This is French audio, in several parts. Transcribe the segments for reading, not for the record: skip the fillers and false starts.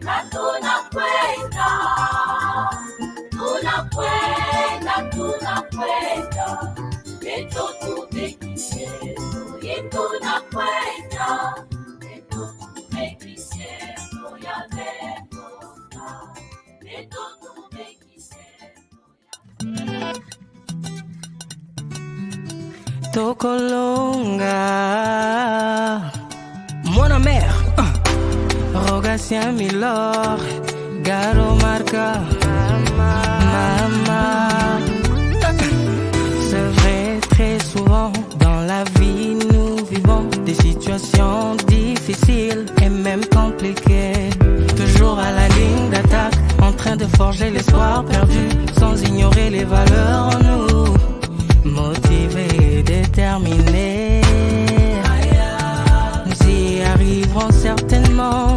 na tunakwenda, tunakwenda, tunakwenda Tokolonga Mona mère Rogatien Milord Garo Marca Mama. C'est vrai, très souvent dans la vie nous vivons des situations difficiles et même compliquées. Toujours à la ligne d'attaque, en train de forger l'espoir perdu, sans ignorer les valeurs en nous. Motivés et déterminés, nous y arriverons certainement.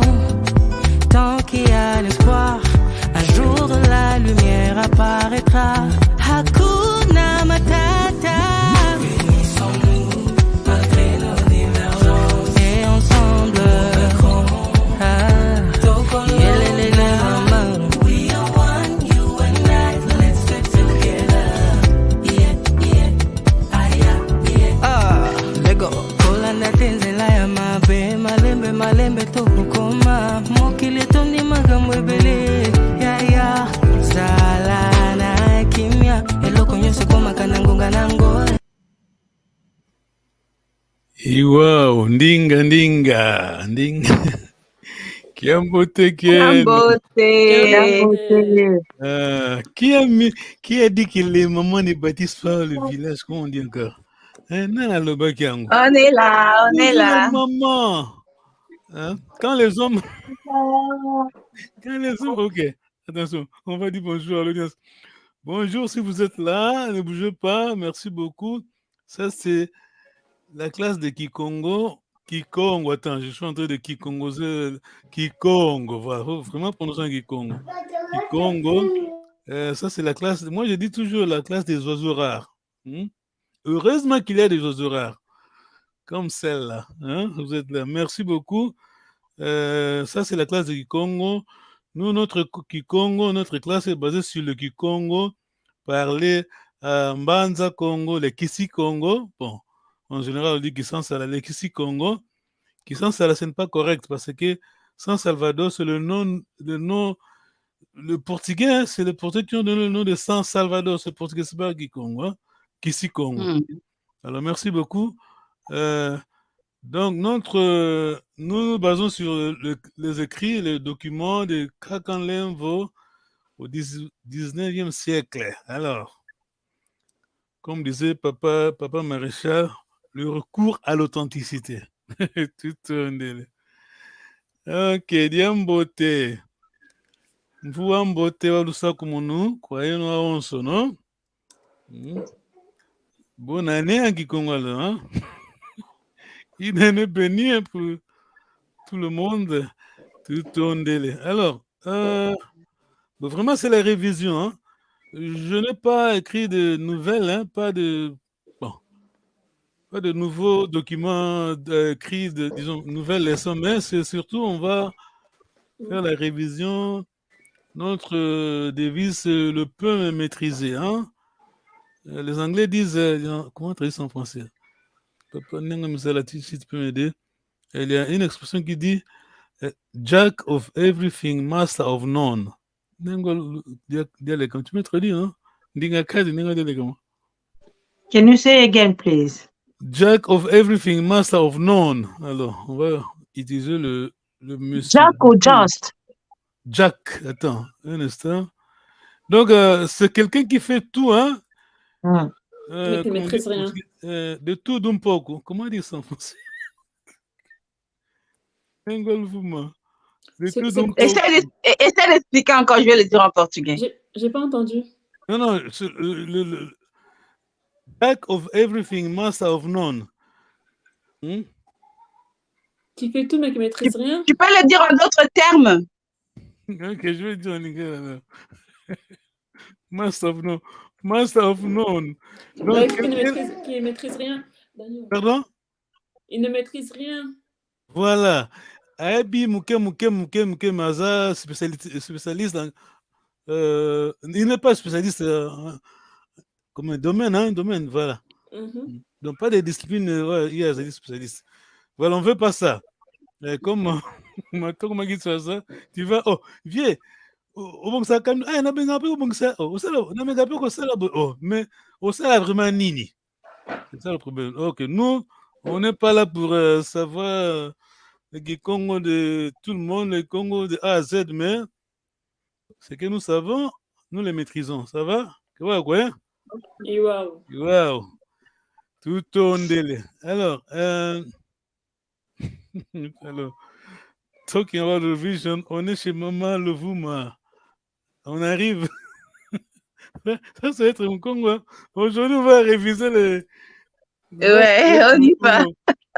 Tant qu'il y a l'espoir, un jour de la lumière apparaîtra. Hakuna Matata. Unissons-nous malgré nos divergences et ensemble. We are one, you and I. Let's stick together. Yeah, yeah, yeah. Lego. Kolanda tenzela ya mabe, malembe malembe tokukoma. Mokili toni magambo ebele. Ya sala na kimya. Eloko nyose koma kanangonga nango. Wow, ndinga. Kiambote. Qui a dit que les mamans ne bâtissent pas le village? Comment on dit encore? On est là. Maman. Hein? Quand les hommes... Ok, attention, on va dire bonjour à l'audience. Bonjour si vous êtes là, ne bougez pas, merci beaucoup. Ça c'est la classe de Kikongo. Attends, je suis en train de Kikongo, voilà, faut vraiment prononcer Kikongo. Ça c'est la classe, moi je dis toujours la classe des oiseaux rares. Heureusement qu'il y a des oiseaux rares, comme celle-là. Hein? Vous êtes là, merci beaucoup. Ça c'est la classe de Kikongo. Nous, notre Kikongo, notre classe est basée sur le Kikongo, parlé à Mbanza Congo, les Kisi Congo. Bon, en général, on dit Kisansala, les Kisi Congo. Kisansala, ce n'est pas correct parce que San Salvador, c'est le portugais, hein, c'est le portugais qui ont donné le nom de San Salvador. C'est le portugais, c'est pas Kikongo, hein? Kisi Congo. Alors, merci beaucoup. Donc, nous nous basons sur les écrits, les documents de Kakanlemvo au 19e siècle. Alors, comme disait Papa Maréchal, le recours à l'authenticité. Ok, Diambote. Mvuambote walusa kumunu, kwa yeno aonso, non? Bonne année à Kikongo, hein? Il est béni pour tout le monde. Alors, vraiment, c'est la révision. Hein. Je n'ai pas écrit de nouvelles, hein, pas de nouveaux documents écrits, disons, nouvelles leçons, mais c'est surtout, on va faire la révision. Notre devise, le peu maîtrisé. Hein. Les Anglais disent, comment traduire ça en français? Papa, si tu peux m'aider. Il y a une expression qui dit Jack of everything, master of none. Tu me traduis, hein? Can you say again, please? Jack of everything, master of none. Alors, on va utiliser le monsieur. Jack ou just? Jack, attends, un instant. Donc, c'est quelqu'un qui fait tout, hein? Mais qui ne maîtrise rien. De tout d'un peu. Comment dire ça en français? Essaie d'expliquer encore, je vais le dire en portugais. J'ai pas entendu. Non, le Jack of everything, master of none. Qui fait tout mais qui ne maîtrise rien. Tu peux le dire en d'autres termes. Ok, je vais dire en anglais alors. Master of none. Master of none. Donc, qui ne maîtrise rien. Daniel. Pardon? Il ne maîtrise rien. Voilà. Abi Mouké Maza, spécialiste dans, il n'est pas spécialiste comme un domaine, voilà. Donc pas des disciplines, il y a des spécialistes. Voilà, on veut pas ça. Comme tu vas, viens, Bon, ça calme. Ah, n'a pas bon ça. Oh, ça, n'a pas que ça là. Oh, mais ça vraiment nini. C'est ça le problème. Ok, nous, on n'est pas là pour savoir les Congo de tout le monde, les Congo de A à Z, mais ce que nous savons, nous les maîtrisons. Ça va? Quoi? Et waouh. Wow. Tout ton délai. Alors, talking about the vision, on est chez Maman Lovouma. On arrive. Ça, ça va être un Congo. Aujourd'hui, on va réviser les. Ouais, on y va.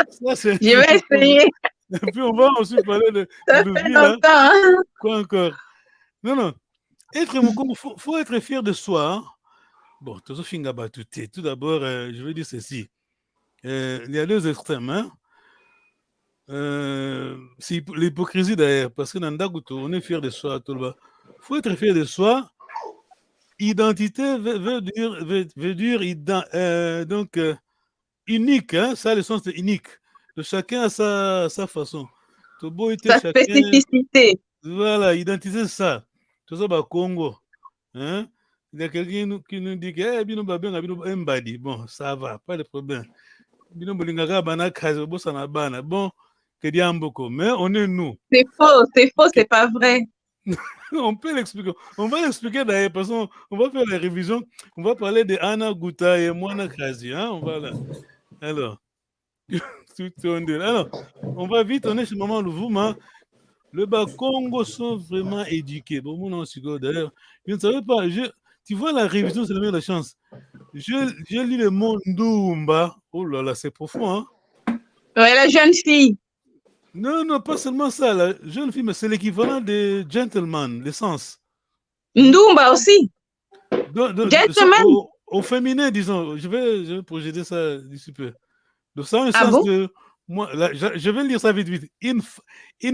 Ça, Je vais essayer. Et puis, on va ensuite parler de Ça fait longtemps. Hein? Quoi encore? Non. Être Congo, faut être fier de soi. Hein? Bon, tout d'abord, je vais dire ceci. Il y a deux extrêmes. Hein? C'est l'hypocrisie d'ailleurs, parce que dans Ndaguto, on est fier de soi. Il faut être fier de soi. Identité veut dire donc unique, hein? Ça a le sens de unique. De chacun à sa façon. Sa spécificité. Voilà, identité ça. Tout ça, Congo. Hein? Il y a quelqu'un qui nous dit que bon, ça va, pas de problème. Bon, mais on est nous. C'est faux, c'est pas vrai. On peut l'expliquer. On va l'expliquer d'ailleurs parce qu'on va faire la révision. On va parler de Anna Gouta et Moana Krasi. Hein? On va là. Alors, on va vite. On est chez Maman Lovouma. Le Congo sont vraiment éduqués. Bon, mon d'ailleurs, je ne savais pas. Tu vois, la révision, c'est la meilleure chance. Je lis le mot Ndoumba. Oh là là, c'est profond. Hein? Ouais, la jeune fille. Non, pas seulement ça. La jeune fille, mais c'est l'équivalent de gentleman, l'essence. Ndoumba aussi. Gentleman. Au féminin, disons. Je vais projeter ça d'ici peu. Donc, ça a un Ah sens bon? de. Moi, là, je vais lire ça vite. Une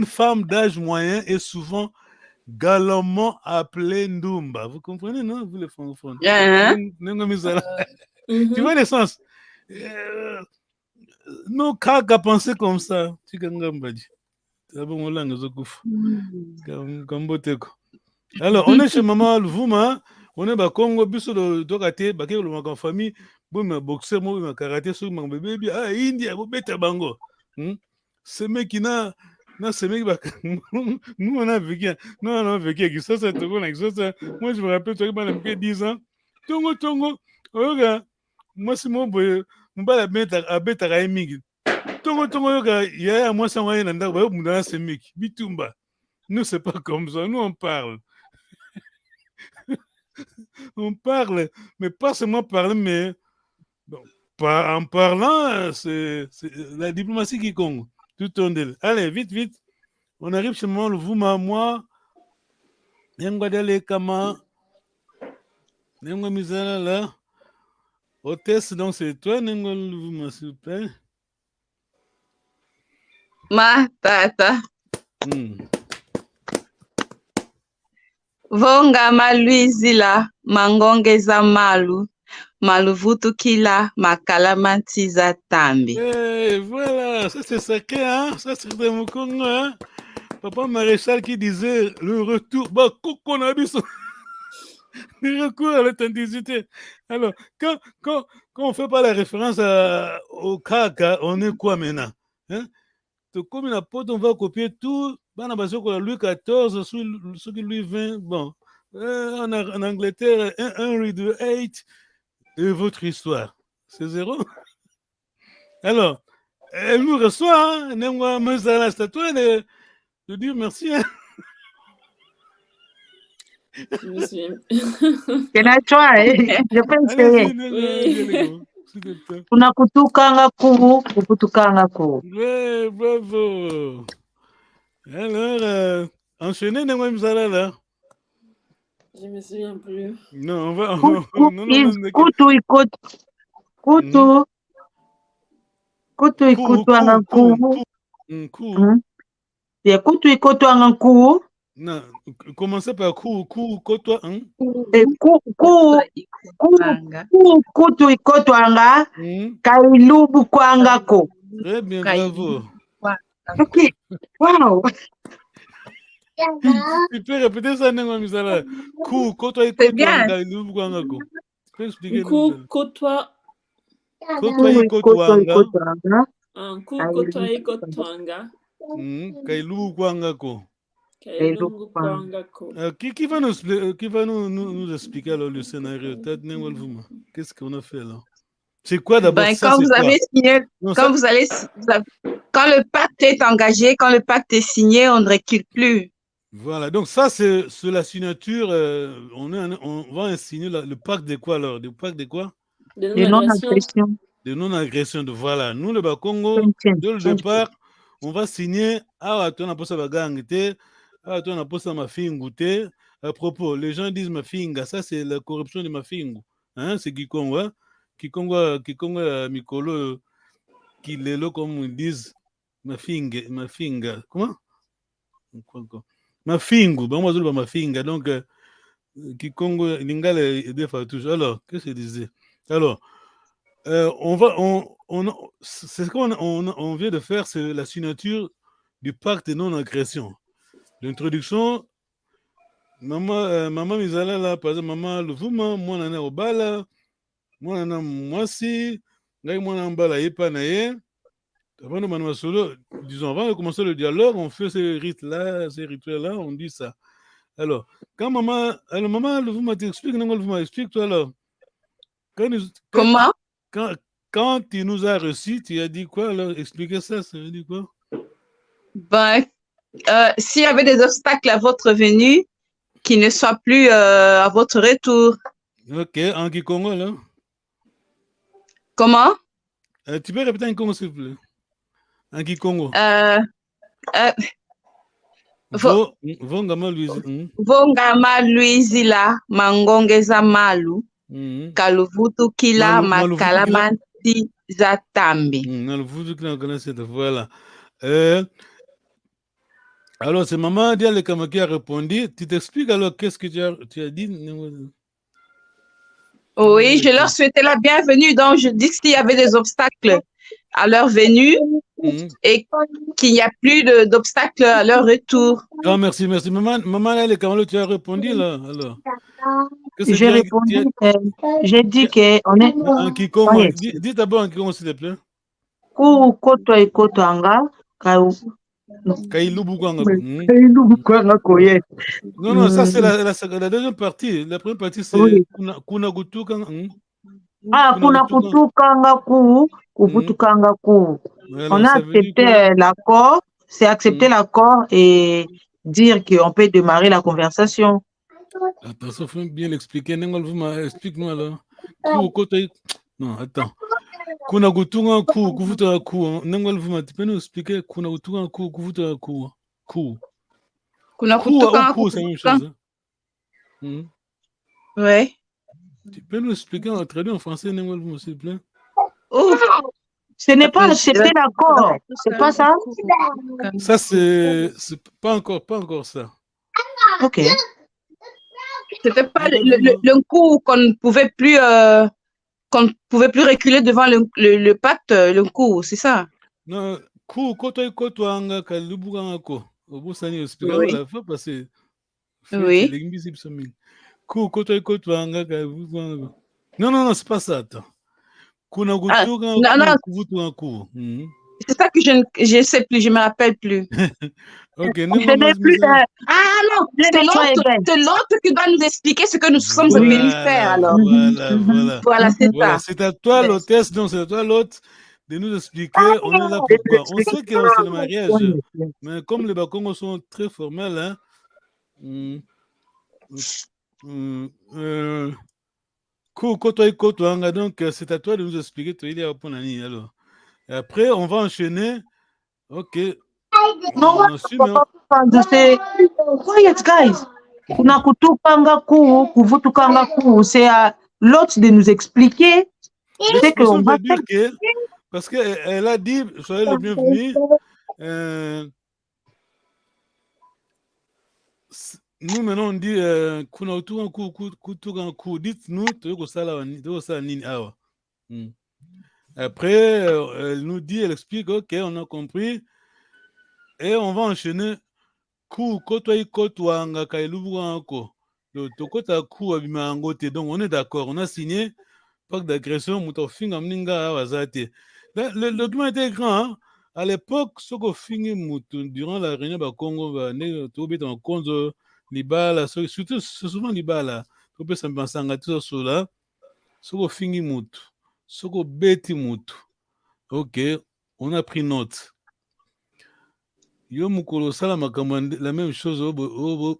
femme d'âge moyen est souvent galamment appelée Ndoumba. Vous comprenez, non? Vous les francophones. Tu vois l'essence? Non, qu'à penser comme ça. Alors, on est chez Maman Lovouma. On est Congo, biso de Dokate, Baké, le famille, bon, boxeur, moi, karaté, sur mon bébé, ah, India, vous bêtez bango. Ce mec qui n'a, ce mec, nous, on a vécu, ça, c'est tout, moi, je me rappelle, tu as 10 ans. Tongo, regarde, moi, c'est mon boy, mon bas, à bête à Raimig. Tongo, regarde, il y a moi, ça, on a un endroit, on a ce mec, Bitumba. Nous, c'est pas comme ça, nous, on parle. On parle, mais pas seulement parler, mais bon, en parlant, c'est la diplomatie qui compte. Tout en d'elle. Allez, vite. On arrive chez moi, le Vouma, moi, N'Engwadale Kama, N'Engwamizala là. Hôtesse, donc c'est toi, N'Engwal Vouma, s'il vous plaît. Ma tata. Vonga maluizila mangongeza maluvutukila makalamatiza tambi. Voilà, ça c'est sacré, hein? Ça c'est de mon Congo, hein? Papa Maréchal qui disait le retour, le recours à l'authenticité. Alors, quand on fait pas la référence au Kaka, on est quoi maintenant? Hein? Comme une apôtre, on va copier tout. Louis XIV, ce qui Louis XX, bon. En Angleterre, Henry VIII, et votre histoire. C'est 0. Alors, elle nous reçoit, hein? C'est à toi de dire merci. Hein? Monsieur. C'est la toi, je peux essayer. Unakutukanga kubu, kukutukanga kubu. Ouais, bravo. Alors, enchaînez, N'Engwamizala là. Je me souviens plus. Non, on va. Kutu ikutwanga kubu. C'est kutu ikutwanga kubu. Non, commencez par kotwa, hein? Kutu ikotwanga kailubu kwangako. Très bien, bravo. Ok, wow. Tu peux répéter ça, Nengo Misala. Kou, koto et C'est koto bien. anga ilubu kwangako. Tu peux expliquer nous Kou ça? kotwa. Koto et koto anga. Kou kotwa e kotwanga. Kailubu kwangako. Kailungu kwangako. Qui va nous expliquer alors le scénario? Qu'est-ce qu'on a fait là? C'est quoi d'abord? Ben, Ça, quand c'est vous quoi? avez signé, Non, quand ça- quand le pacte est engagé, quand le pacte est signé, on ne recule plus. Voilà, donc ça, c'est la signature. On va signer le pacte de quoi alors? Le pacte de quoi? De De non-agression. De non-agression. Voilà. Nous, le Bakongo, dès le départ, on va signer. Ah, tu as pas ça bagangité. Ah, tu as pas ça mafingouté. À propos, les gens disent mafinga. Ça, c'est la corruption de mafingu. Hein, c'est Kikongo. Hein? Kikongo, Mikolo, Kilelo, comme ils disent. Mafinga. Comment? Mafingu. Bon, moi, je veux mafinga. Donc, Kikongo, Lingale, des fois, toujours. Alors, qu'est-ce que je disais? Alors, c'est ce qu'on vient de faire, c'est la signature du pacte de non-agression. L'introduction, maman Mizala, là, par exemple, maman Luvuma, moi, nana Obala, moi, nana Mwasi, moi, nana Mbala, Yepa, Naye. Avant de commencer le dialogue, on fait ces rites-là, ces rituels-là, on dit ça. Alors, quand maman Luvuma t'explique, explique, toi, alors. Comment? Quand tu nous as reçus, tu as dit quoi? Alors, expliquez ça, ça veut dire quoi? Ben, s'il y avait des obstacles à votre venue, qu'ils ne soient plus à votre retour. Ok, en Kikongo, là? Comment? Tu peux répéter en Congo, s'il vous plaît? En Kikongo. Vongama Luizila Mangongeza Malu Kaluvutu Kila Makalamanti Zatambi. Voilà. Alors, c'est maman Diale Kama qui a répondu. Tu t'expliques alors qu'est-ce que tu as dit? Oui, je leur souhaitais la bienvenue. Donc, je dis qu'il y avait des obstacles à leur venue et qu'il n'y a plus d'obstacles à leur retour. Ah, merci. Maman Diale Kama, tu as répondu là, alors. J'ai répondu, j'ai dit qu'on est... En Kikongo, dis d'abord en Kikongo, s'il te plaît. Koto et Kotanga, Kailubu Non, ça c'est la deuxième partie. La première partie c'est Kunagutuka. Kunakutukanga ku, Kubutukanga ku. On a accepté l'accord, c'est accepter l'accord et dire qu'on peut démarrer la conversation. Attention, il faut bien l'expliquer. Explique-nous alors. Non, attends. Kunagutunga ku, kuvuta ku. Tu peux nous expliquer Kunagutunga ku, kuvuta ku. Kunakutuka ku, c'est la même chose. Hein? Oui. Tu peux nous expliquer, traduire en français, s'il te plaît? Ce n'est pas accepter l'accord, c'est pas ça? Ça, c'est pas encore ça. Ok. C'était pas le coup qu'on ne pouvait plus reculer devant le pacte, le coup, c'est ça? Non, coup, koto anga kalubuganga ko. Obusani expliquer la fois parce que oui. Coup, koto anga kalubuganga. Non, c'est pas ça. Attends. C'est ça que je ne sais plus, je ne me rappelle plus. Ok, non, c'est l'autre qui doit nous expliquer ce que nous sommes venus faire alors. Voilà, c'est ça. C'est à toi l'hôtesse, non, c'est à toi l'hôte de nous expliquer. On est là pourquoi. On sait que c'est le mariage, mais comme les Bakongos sont très formels, hein. Donc, c'est à toi de nous expliquer. Alors. Et après, on va enchaîner. Ok. Non, quiet, guys. C'est à l'autre de nous expliquer ce qu'on va faire. Parce qu'elle a dit, soyez le bienvenu. Nous, maintenant, on dit dites-nous, après, elle nous dit, elle explique, ok, on a compris. Et on va enchaîner Ku koto ikotwanga kailubuanko. Le tokota ku abimangote. Donc on est d'accord, on a signé pacte d'agression mutofinga mninga wazate. Le document était grand. Hein? À l'époque, ce qu'on finit durant la réunion du Congo, en Congo, Libala, surtout c'est souvent Libala. On peut s'en penser à tout ça. Ce qu'on finit mutu, ce qu'on bêti mutu. Ok, on a pris note. Yo mukolo sala makambo la même chose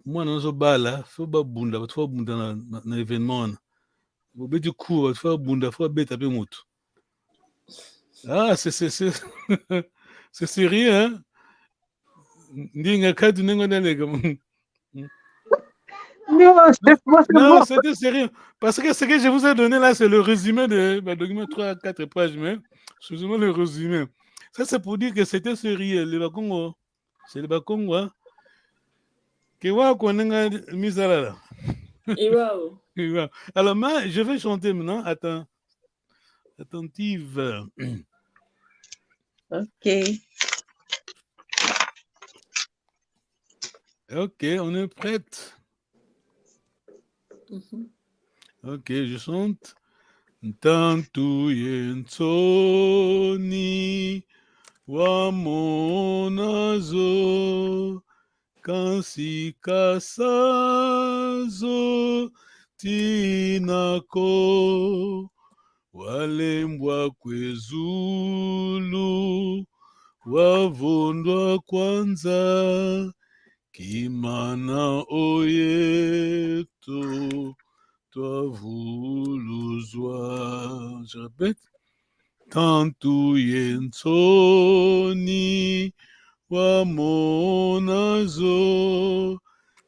moi nazo bala faut ba bunda faut bunda na événement au bout du coup faut bunda faut beta pe mutu. Ah c'est c'est sérieux hein ndinga kadu nengo nalega. Non, c'était sérieux. Parce que ce que je vous ai donné là, c'est le résumé de document 3 à 4 pages, mais excusez-moi le résumé. Ça, c'est pour dire que c'était sérieux. Les Bakongo, c'est les Bakongo. Hein? Kewa konenga misala. Alors, moi, je vais chanter maintenant. Attends. Attentive. Ok. Ok, on est prête. Ok, je chante. Tantu yensoni wamonazo kansi kasazo tinako walembwa kwezulu wavondwa kwanza kimana oyeto twavuluzwa. Je répète. Tantu yensoni wamonazo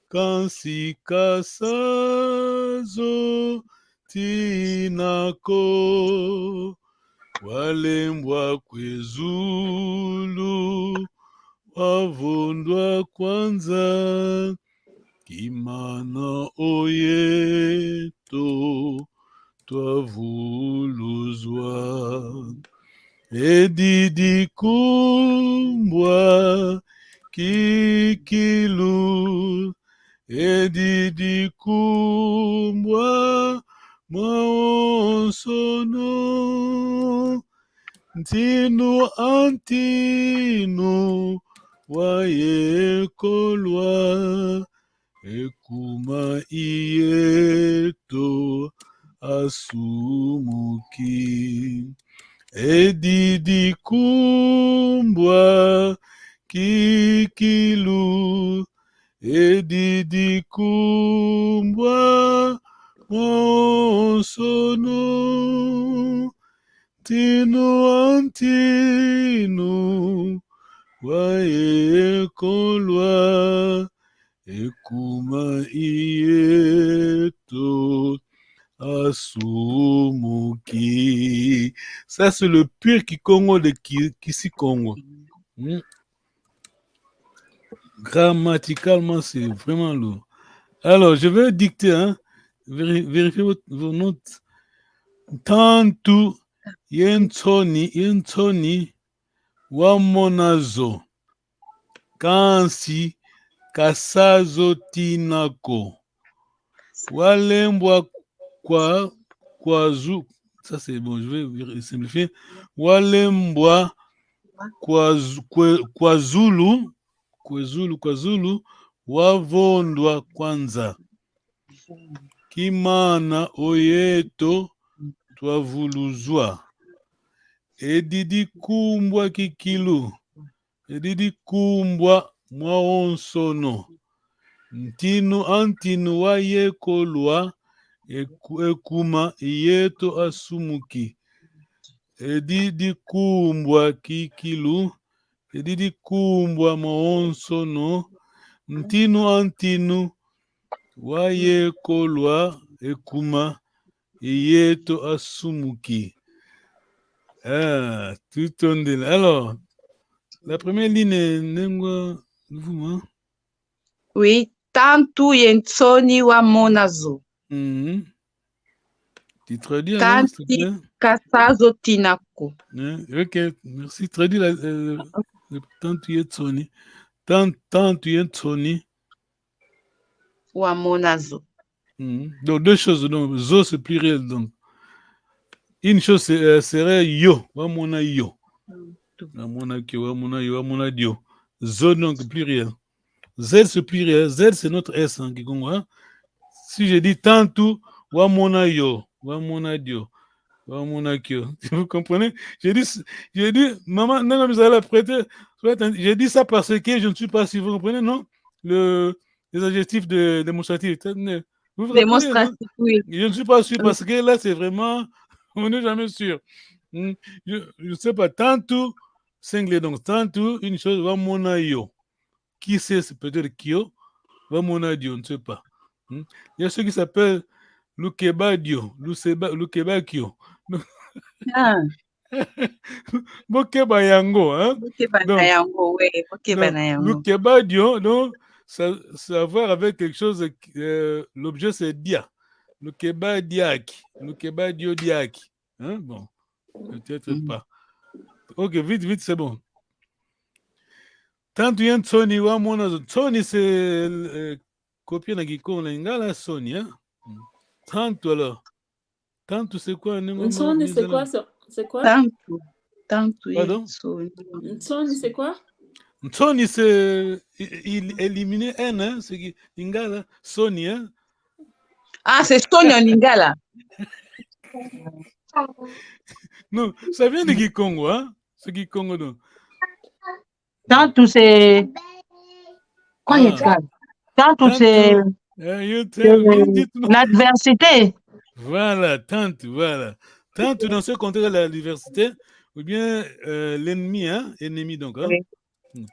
kansi kasazo tinako walembwa kwezulu wavondwa kwanza kimana oyeto twavuluzwa. Edidi kumbwa kikilu edidi kumbwa mwaonsono ntinu antinu wayekolwa ekuma iyeto asumuki. Edidi kumbwa kikilu edidi kumbwa monsono tinu antinu wayekolwa ekuma iyeto asumuki. Ça, c'est le pur Kikongo de Kisi-Congo. Grammaticalement, c'est vraiment lourd. Alors, je vais dicter, hein. Vérifiez vos notes. Tantu yensoni wamonazo kansi kasazo tinako walembwa kwazu. Ça c'est bon, je vais simplifier. Walembwa kwazulu wavondwa kwanza kimana oyeto twavuluzwa. Edidi kumbwa kikilu edidi kumbwa mwaonsono ntinu antinu wayekolwa ekuma iyeto asumuki. Edidi kumbwa kikilu edidi kumbwa mwaonsono ntinu antinu wayekolwa ekuma iyeto asumuki. Ah, tout on dit. Alors, la première ligne est Nengwa Nvuma. Oui, Tantu yensoni wamonazo. Tu traduis alors, s'il te plaît? Kasazo tinako. Ok, merci. Traduis le Tantu yensoni. Tantu yen tsoni. Wamonazo. Donc, deux choses. Donc, zo, c'est pluriel. Donc, une chose serait yo. Wamona yo. Wamona kyo, wamona yo, wamona dio. Zo, donc, pluriel. Z, c'est pluriel. Z, c'est notre S. Hein, qui comprend. Si je dis tantu, wamona yo, wamona dio, wamona kyo. Vous comprenez? J'ai dit, maman, non, vous allez prêter. J'ai dit ça parce que je ne suis pas si vous comprenez, non? Les adjectifs démonstratifs. Vous démonstratif, oui. Je ne suis pas sûr parce que là, c'est vraiment, on n'est jamais sûr. Je ne sais pas, tantu, singulier, donc tantu, une chose, wamona yo. Qui sait, c'est peut-être kyo, wamona dio, on ne sait pas. Il y a ceux qui s'appellent Lukebadio, Lukebakio. Bokeba yango, hein? Bokeba yango, oui, Bokeba yango. Lukebadio, donc, ça a à voir avec quelque chose, l'objet c'est dia. Lukebadiaki, Lukebadio diaki. Hein? Bon, peut-être pas. Ok, vite, c'est bon. Tant tu viens Sony, Sony c'est copie na Gikon Lingala Sony, hein? Tantu alors. Tantu c'est quoi? Sony c'est quoi? C'est quoi? Tantu. Pardon? Sony c'est quoi? Sony c'est éliminer N, hein? C'est Lingala Sony, hein? Ah, c'est Sony en Lingala. Non, ça vient de Gikongo, hein? C'est Gikongo, non? Tantu c'est. Quoi il y a? Tantu c'est. L'adversité. Voilà, tantu, voilà. Tantu dans ce contexte de la diversité, ou bien l'ennemi, hein? Ennemi donc, hein? Oui.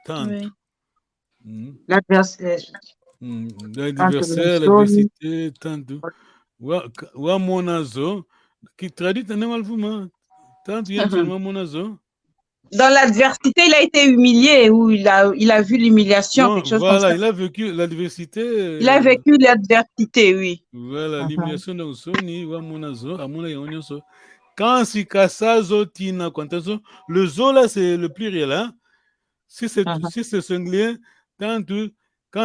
Tantu. Oui. L'adversité. L'adversaire, l'adversité, tantu. Wamonazo, qui traduit un malfouma. Tantu yen seulement monazo. Dans l'adversité, il a été humilié ou il a vu l'humiliation, quelque chose comme ça. Voilà, il a vécu l'adversité. Il a vécu l'adversité, oui. Voilà, l'humiliation de Soni, Wamonazo, Amona Yonyoso. Quand si Kasazo Tina, le zo là, c'est le pluriel, hein? Si c'est singulier, quand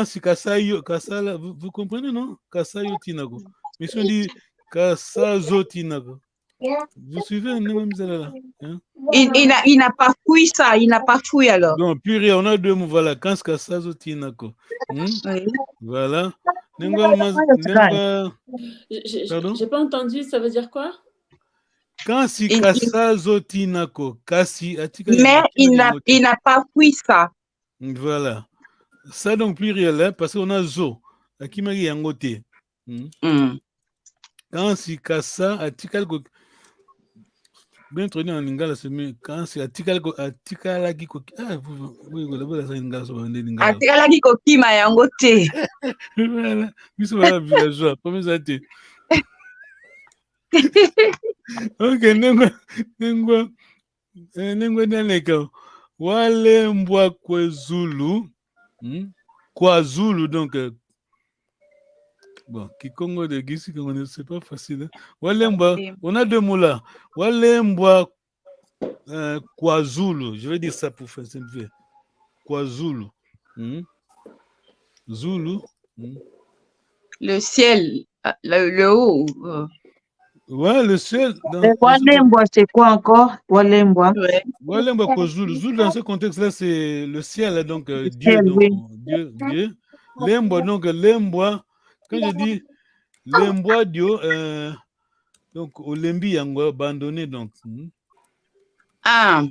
si Kasayo, Kasala, vous comprenez, non? Kasayo Tina. Mais si on dit Kasazo Tina, vous suivez un nom là, hein? Il n'a pas fouillé ça, il n'a pas fouillé alors. Donc, pluriel, on a deux mots, voilà, quand c'est Kasazo Tina. Voilà. J'ai pas entendu, ça veut dire quoi? Kasi Kasazo Tinako. Kasi. Mais il n'a pas fouillé ça. Voilà. Ça donc pluriel, hein, parce qu'on a zo. Akimari yangote. Kasi Kasa Atikal. Bien traduit en lingala, c'est mieux. Kasi Atikal Atikalagi Koki. Ah, oui, voilà, ça lingala, ça va lingala. Atikalagi Koki ma yangote. Voilà. Puis ça va la villageois. Premier athée. Ok, nengwa naneka wale mbwa kwa Zulu donc bon Kikongo de Gisi c'est pas facile, hein? Wale mbwa, on a deux mots là, wale mbwa kwa Zulu, je vais dire ça pour faire simple, kwa Zulu. Zulu. Le ciel, le haut. Ouais, le ciel. Walembwa, c'est quoi encore? Walembwa. Walembwa kwa Zulu. Zulu, dans ce contexte-là, c'est le ciel, donc Dieu. Ciel, Donc, oui. Dieu. Lembwa, donc Lembwa. Quand je dis Lembwa Dieu, donc Olembi Yango abandonné, donc. Ah.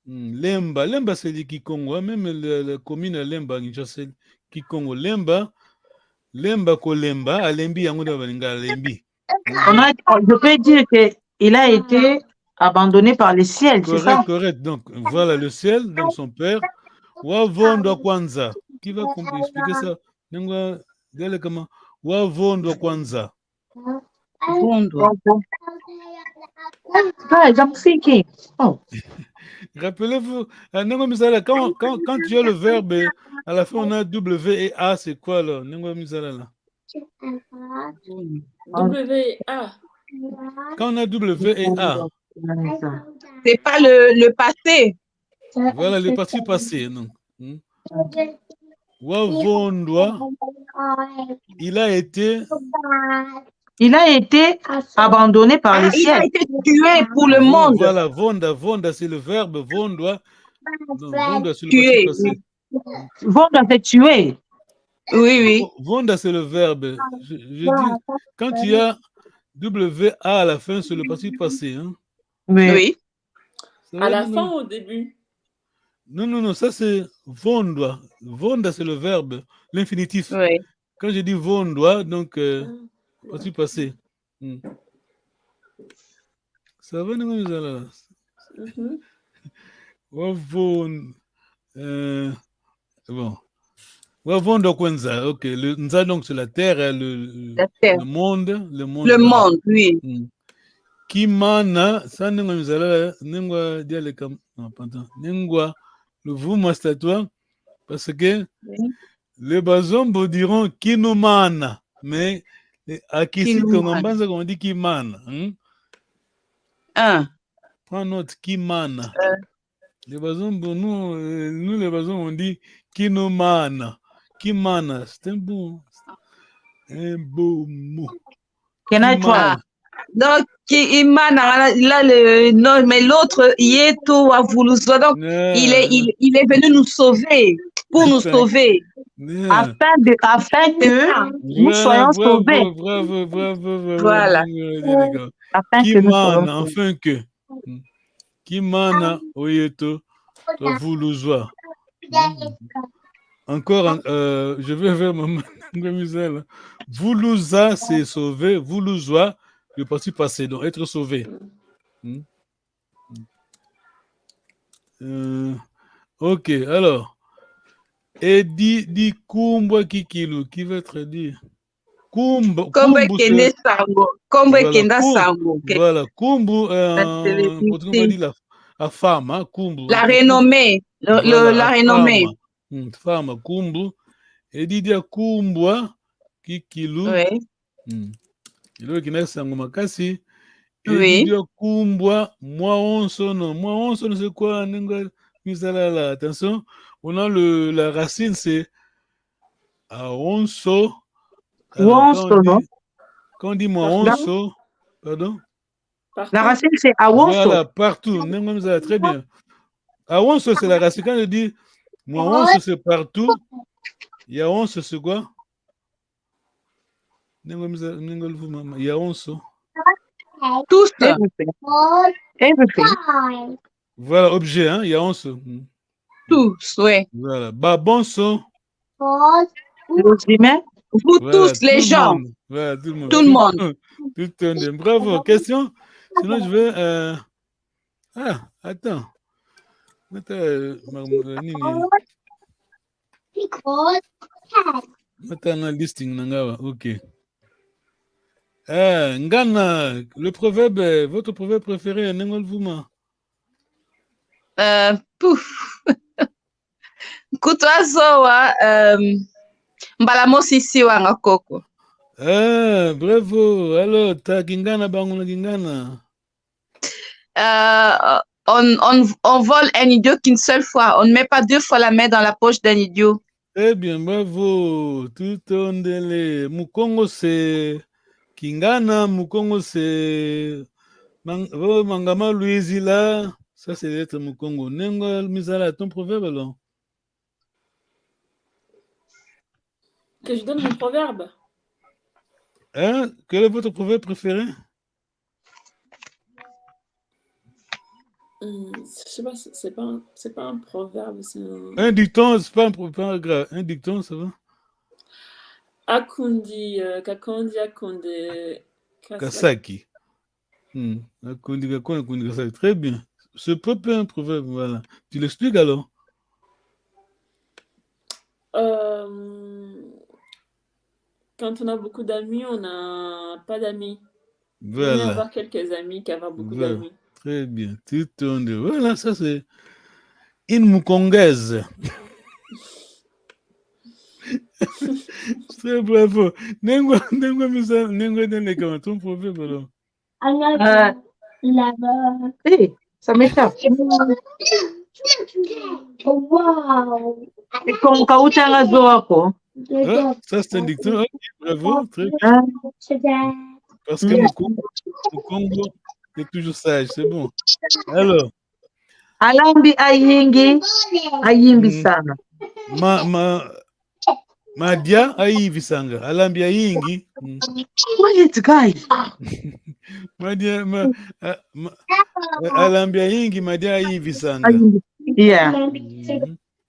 Lemba. Lemba, c'est du Kikongo. Même la commune Lemba, c'est Kikongo. Lemba ko Lemba, Alembi Yango Balinga, Alembi. Je peux dire qu'il a été abandonné par le ciel, c'est ça? Correct. Donc, voilà le ciel, donc son père. Wavondo Kwanza. Qui va expliquer ça? Comment? Wavondo Kwanza. Rappelez-vous, quand tu as le verbe, à la fin on a W et A, c'est quoi là? W et A. Quand on a W et A. C'est pas le passé. Voilà, le parti passé. Donc. Wavondwa, il a été abandonné par le ciel. Il a été tué pour le monde. Voilà, vonda, c'est le verbe vondwa. Vonda, c'est le Tué. passé. Vonda, c'est tué. Oui. Vonda, c'est le verbe. Je dis, quand il y a WA à la fin, c'est le participe passé. Hein? Oui. À la fin ou au début? Non, ça c'est vondwa. Vonda, c'est le verbe, l'infinitif. Oui. Quand je dis vondwa, donc, participe passé. Ça va, nous allons bon. Wavondo kwenza, ok. Le nza donc c'est la terre, le monde. Le monde, oui. Kimana, ça n'engwa mizala, n'engwa diale kam, non, pardon, n'engwa le vuma statoire, parce que les bazombo diront kinomana, mais à Kisi, quand on dit kimana. Prends note, kimana. Les bazombo, nous les bazombo, on dit kinomana. Kimana, c'est un beau mot. Kimana. Donc, Kimana, là, non, mais l'autre, Yeto Avoulouzwa, donc, il est venu nous sauver, pour nous sauver. Afin que nous soyons sauvés. Bravo. Voilà. Kimana, enfin que. Kimana, Oyeto, Avoulouzwa. Encore, je vais vers maman. Voulouza, c'est sauver. Voulouzoa, le parti passé, donc être sauvé. Ok, alors. Et dit Kumbwa Kikilu, qui veut être dit Kumbu. Voilà, Kumbu, on dit la femme, hein, Kumbu. La renommée, la renommée. Femme, Kumbu. Et dit Kumbwa Kikilu. Oui. Il veut qu'il ait un makasi. Et dit Kumbwa, moi on sonne, c'est quoi? Attention, on a la racine, c'est Aonso. Quand on dit moi onso, pardon? La racine, c'est Aonso. Voilà, partout. Très bien. Aonso, c'est la racine. Quand je dis moi onso, c'est partout. Il y a onso, c'est quoi? Il y a onso. Tous. Voilà, objet, hein? Il y a onso. Tous, oui. Voilà. Babonso. Les humains. Vous tous, les gens. Voilà, tout le monde. Tout le monde. Tout le monde. Bravo. Question? Sinon, je vais... attends. Maintenant, listing, ok. Ngana, le proverbe, votre proverbe préféré, Nengol Vuma? Pouf. Kutwazoa, Mbalamo sisi wanga koko. Bravo. Alors, ta Kingana, Banguna Kingana. On vole un idiot qu'une seule fois. On ne met pas 2 fois la main dans la poche d'un idiot. Très bien, bravo. Tout on délai. Mukongo, c'est Kingana. Mukongo, c'est Mangama Louisila. Ça, c'est l'être Mukongo. Nengo Misala, ton proverbe alors? Que je donne mon proverbe. Hein? Quel est votre proverbe préféré? Je sais pas, c'est pas un proverbe, c'est un dicton, c'est pas un proverbe grave. Un dicton, ça va? Akundi, Kakondi, Akunde, Kasaki. Akundi, Kakondi, Kasaki. Très bien. Ce peut être un proverbe, voilà. Tu l'expliques alors? Quand on a beaucoup d'amis, on n'a pas d'amis. Voilà. Il vaut mieux avoir quelques amis qu'avoir beaucoup d'amis. Très bien. Tout on dit. Voilà, ça c'est une moukongaise. Très bravo. Nengo ton proverbe alors. Ça m'échappe. Wow. Kauchanga Zoako. Ah, ça, c'est un dicton. Ok, bravo, très bien. Hein? Parce que Mukongo est toujours sage, c'est bon. Alors. Alambi ayingi, ayimbi sana. Madia ayivi sanga. Alambi ayingi. Quiet, guys. Madia, alambi ayingi, madia ayivi sanga. Yeah.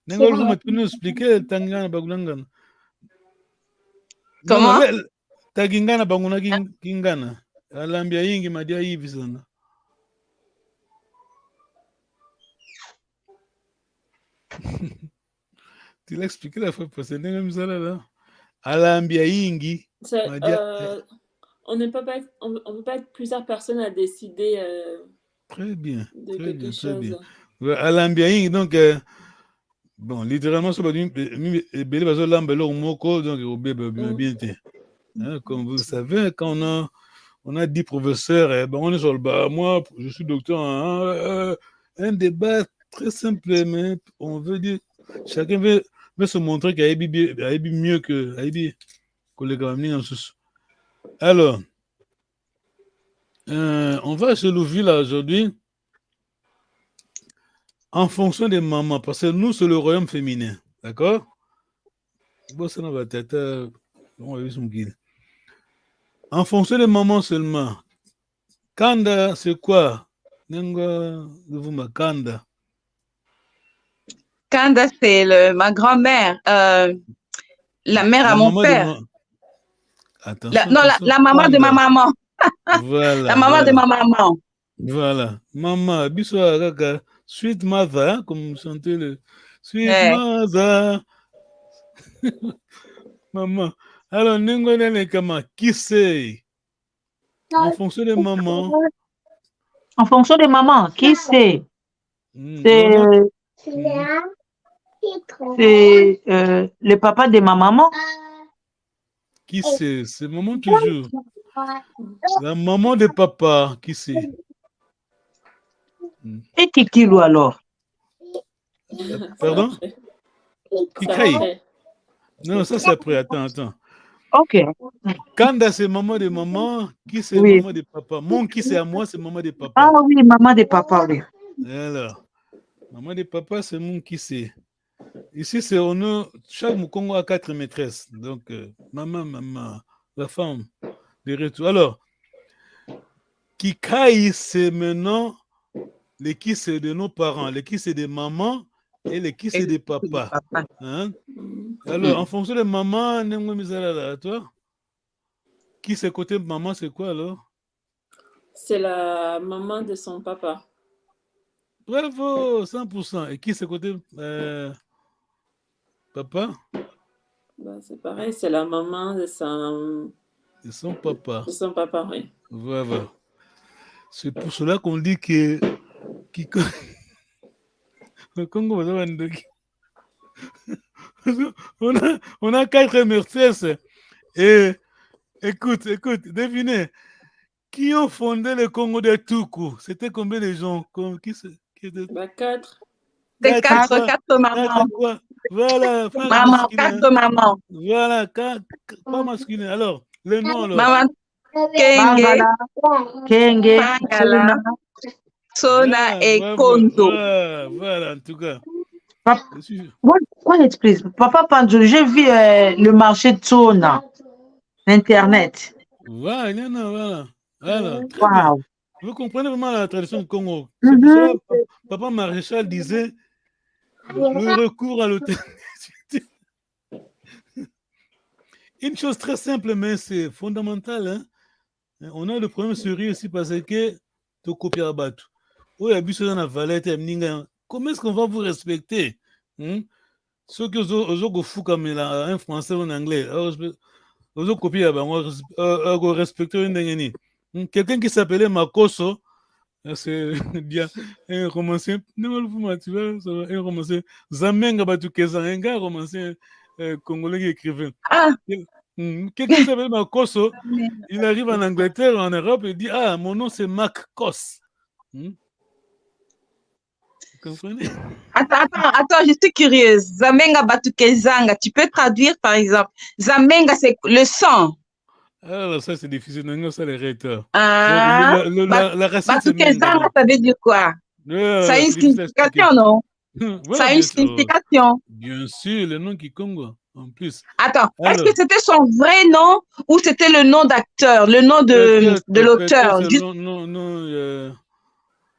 Nengol vous me expliquer tangana bagulangana. Comment? Tagingana banguna kingana. Alambi ayingi, madia ayivi sanga. Tu l'as expliqué la fois passée, là. Alambi ayingi. On ne peut pas être plusieurs personnes à décider très bien, de très quelque bien, chose. Très bien. Alambi ayingi, donc, bon, littéralement, donc, comme vous le savez, quand on a 10 professeurs, ben on est sur le bas. Moi, je suis docteur. Un débat très simple, mais on veut dire, chacun veut se montrer qu'il a mieux que les gamins en sous. Alors, on va se l'ouvrir là aujourd'hui en fonction des mamans, parce que nous, c'est le royaume féminin. D'accord? En fonction des mamans seulement. Kanda, c'est quoi? Kanda. Kanda, c'est ma grand-mère, la mère à mon père. La maman de ma maman. Voilà. La maman de ma maman. Voilà. Maman, bisous kaka, sweet mother, comme chantait le sweet mother. Maman. Alors, Ningo Kama, qui c'est? En fonction des mamans. En fonction des mamans, qui c'est? C'est le papa de ma maman. Qui c'est? C'est maman toujours. La maman de papa, qui c'est? Et Kikilou alors? Pardon? Kikaï? Non, ça c'est après. Attends. Ok. Kanda, c'est maman de maman. Qui c'est maman de papa? Mon qui c'est à moi, c'est maman de papa. Ah oui, maman de papa, oui. Alors, maman de papa, c'est mon qui c'est. Ici, chaque Mukongo a 4 maîtresses. Donc, maman, la femme de retour. Alors, Kikaï, c'est maintenant les qui c'est de nos parents, les qui c'est des mamans et les qui c'est des papas. Hein? Alors, en fonction de maman, toi, qui c'est côté maman, c'est quoi alors? C'est la maman de son papa. Bravo, 100%. Et qui c'est côté papa? C'est pareil, c'est la maman de son papa. De son papa, oui. Voilà. C'est pour cela qu'on dit que le Congo, on a 4 Mercedes. Et écoute, devinez, qui ont fondé le Congo de Toukou? C'était combien de gens? Qui étaient... 4. C'est 4 mamans. Voilà, maman, 4 mamans. Voilà, pas masculin. Alors, le nom alors. Maman Kenge, Fangala, Sona et Kondo. Voilà, en tout cas. Quiet, please. Papa Panjo, j'ai vu le marché de Sona, Internet. Voilà. Très wow. Bien. Vous comprenez vraiment la tradition du Congo. C'est pour ça que Papa Maréchal disait le recours à l'authenticité. Une chose très simple, mais c'est fondamental. Hein? On a le problème sérieux aussi parce que tu copies à battre. Comment est-ce qu'on va vous respecter? Ceux qui ont fou comme un français ou un anglais, ils ont copié à respecter. Quelqu'un qui s'appelait Makoso, c'est un romancier, un romancier, Zamenga Batukeza, un gars romancier congolais qui écrivait. Quelqu'un qui s'appelle Makoso, il arrive en Angleterre, en Europe, et dit mon nom c'est Mac Kos. comprenez? Attends, je suis curieuse. Zamenga Batukezanga, tu peux traduire par exemple. Zamenga, c'est le sang. Alors, ça, c'est difficile. Non, ça, les réteurs. Ah, La racine, c'est Batukezanga, ça veut dire quoi? Ça a une c'est difficile à expliquer. signification, non? Ouais, Ça a une bien sûr. signification. Bien sûr, le nom Kikongo, en plus. Attends, est-ce Alors, que c'était son vrai nom ou c'était le nom d'acteur, le nom de l'auteur? peut-être,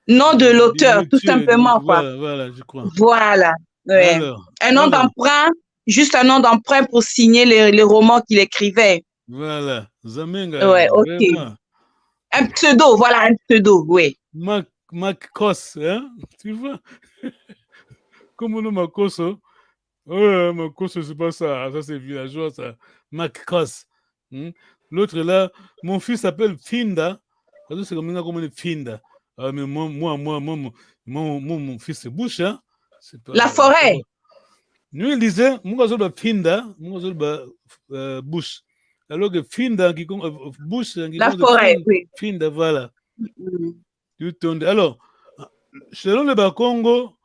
Nom de l'auteur, tout monsieur, simplement, quoi. voilà, je crois. Voilà. Ouais. Alors, Un nom d'emprunt, juste un nom d'emprunt pour signer les romans qu'il écrivait. Voilà, Zamenga, Ouais, ok. vraiment. Un pseudo, voilà, un pseudo, oui. Mac Kos, hein, tu vois? Comme on a Makoso. Ouais, Makoso, c'est pas ça. Ça, c'est villageois, ça. Mac Kos. L'autre là, mon fils s'appelle Finda. C'est comme on dit Finda. Ah, mais mon fils, c'est Bouche, hein. La forêt. Nous, il disait, mon gars, Finda, mon gars, Bouche. Alors que Finda, Bouche, la forêt, oui. Finda, voilà. Alors, selon le Bakongo,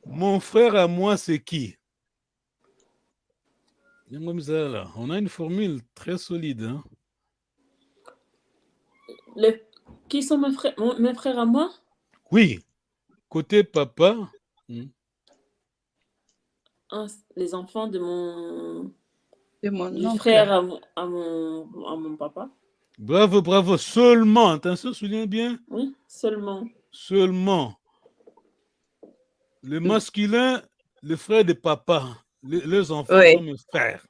mon frère à moi, c'est qui? On a une formule très solide. Hein? Qui sont mes frères à moi? Oui. Côté papa. Les enfants de mon oncle. Frère à mon papa. Bravo, bravo. Seulement, attention, souviens bien. Oui, seulement. Seulement. Le masculin, le frère de papa. Les enfants sont mes frères.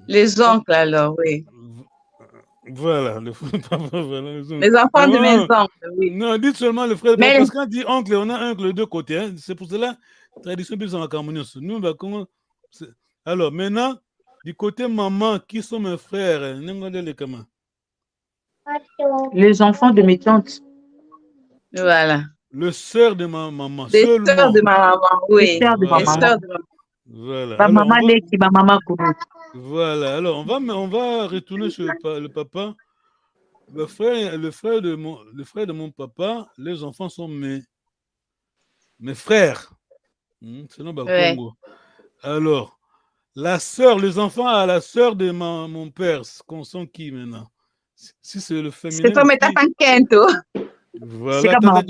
Les oncles, alors, oui. Voilà, le frère de papa. Voilà, les enfants de mes oncles, oui. Non, dites seulement le frère de papa. Parce qu'on dit oncle, on a un oncle de deux côtés. Hein. C'est pour cela, tradition plus en harmonie. Nous, comment. Alors, maintenant, du côté maman, qui sont mes frères? Les enfants de mes tantes. Voilà. Le sœur de ma maman. Les sœurs de ma maman, oui. Les sœurs de ma maman. Voilà. Ma maman Leki, ma maman Koudou. Voilà. Alors, on va retourner sur le papa. Le frère de mon papa, les enfants sont mes frères. Selon Bakongo. Alors, la sœur, les enfants à la sœur de mon père, sont qui maintenant? Si c'est le féminin. C'est comme Tatanquento. Voilà. C'est comme un